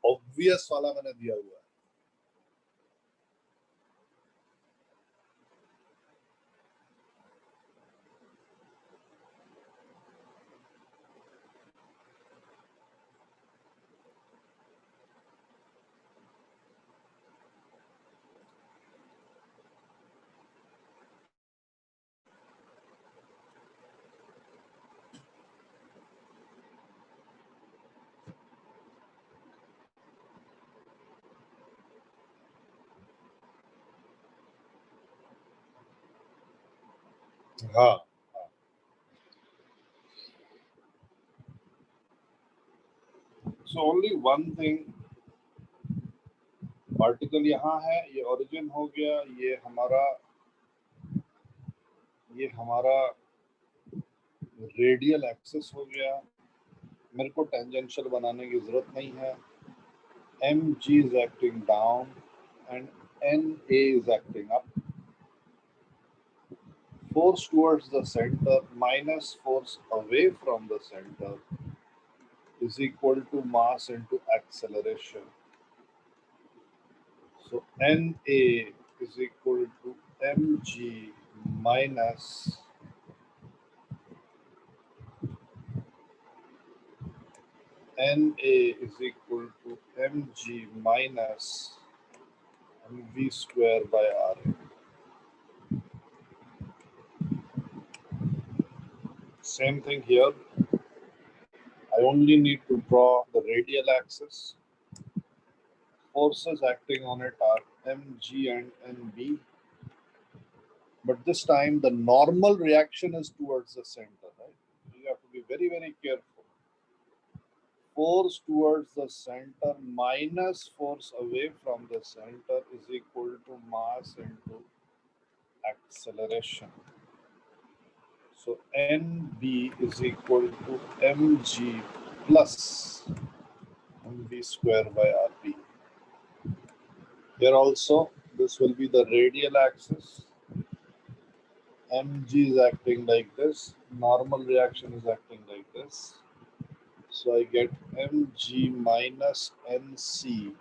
Speaker 1: obvious वाला मैंने दिया हुआ है। हाँ, so only one thing, particle यहाँ है, ये ओरिजिन हो गया, ये हमारा रेडियल एक्सिस हो गया। मेरे को टेंजेंशियल बनाने की जरूरत नहीं है। mg is acting down and na is acting up. Force towards the center minus force away from the center is equal to mass into acceleration. So Na is equal to mg minus Na is equal to mg minus mv square by Ra. Same thing here. I only need to draw the radial axis. Forces acting on it are mg and nb. But this time the normal reaction is towards the center, right? You have to be very, very careful. Force towards the center minus force away from the center is equal to mass into acceleration. So NB is equal to mg plus mv square by rb. Here also, this will be the radial axis. mg is acting like this. Normal reaction is acting like this. So I get mg minus nc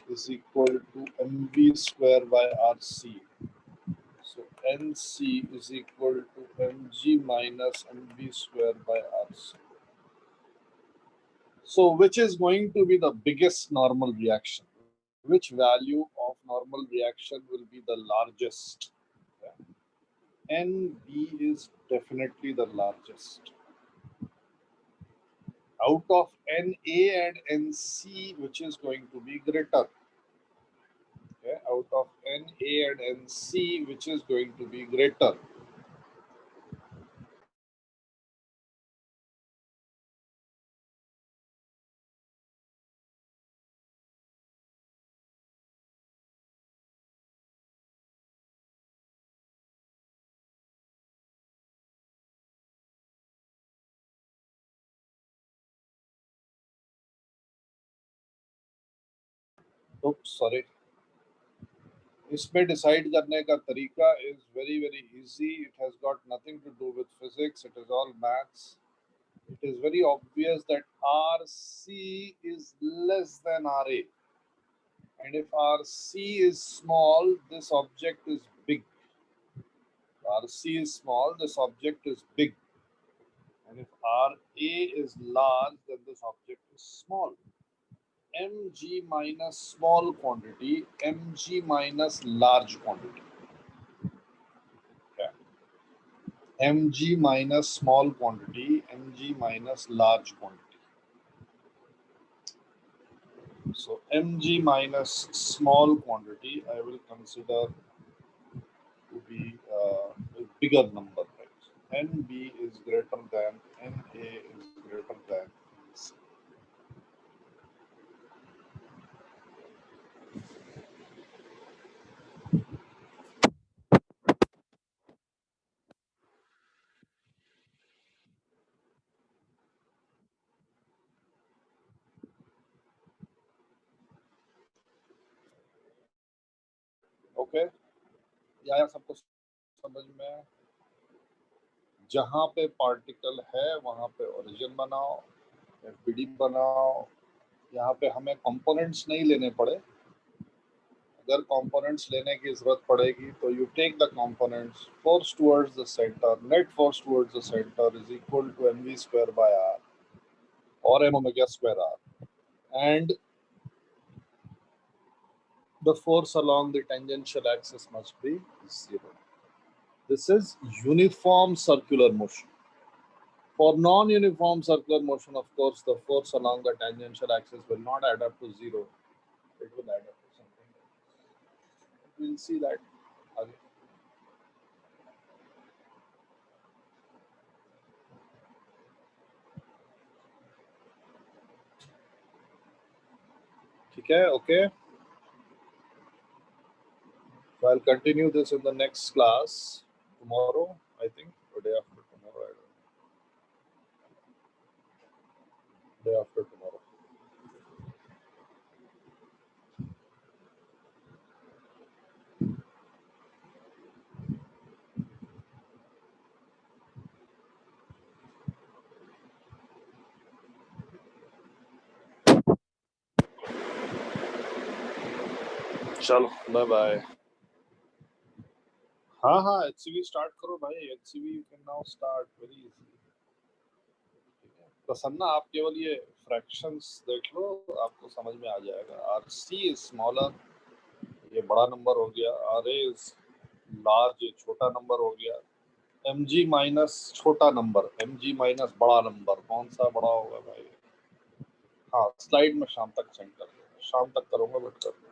Speaker 1: is equal to mv square by rc. So nc is equal to mg minus mv square by rc. So which is going to be the biggest normal reaction? Which value of normal reaction will be the largest? NB is definitely the largest. Out of NA and NC, which is going to be greater? Okay, out of NA and NC, which is going to be greater? Oops, sorry. इसमें decide करने का तरीका is very, very easy. It has got nothing to do with physics. It is all maths. It is very obvious that RC is less than RA. And if RC is small, this object is big. RC is small, this object is big. And if RA is large, then this object is small. Mg minus small quantity, Mg minus large quantity. Okay. Mg minus small quantity, Mg minus large quantity. So Mg minus small quantity, I will consider to be a bigger number. Right? Nb is greater than Na is greater than C. Okay, या सबको समझ में? जहाँ पे particle है वहाँ पे origin बनाओ, एफबीडी बनाओ। यहाँ पे हमें कंपोनेंट्स नहीं लेने पड़े। अगर कंपोनेंट्स लेने की जरूरत पड़ेगी तो you take the components, force towards the centre, net force towards the centre is equal to mv square by r or m omega square r, and the force along the tangential axis must be 0. This is uniform circular motion. For non-uniform circular motion, of course, the force along the tangential axis will not add up to 0. It will add up to something else. We'll see that again. Okay, okay. So I'll continue this in the next class tomorrow, I think, or day after tomorrow. I don't know. Day after tomorrow. चलो bye bye. हाँ हाँ, HCV start करो भाई। HCV you can now start very easily. Prasanna, आप केवल ये fractions देख लो, आपको समझ में आ जाएगा। RC इज स्मॉलर, ये बड़ा नंबर हो गया। RA इज लार्ज, ये छोटा नंबर हो गया। MG माइनस छोटा नंबर, MG माइनस बड़ा नंबर, कौन सा बड़ा होगा भाई? हाँ, स्लाइड में शाम तक सेंड कर दो। शाम तक करूँगा, बट कर दो।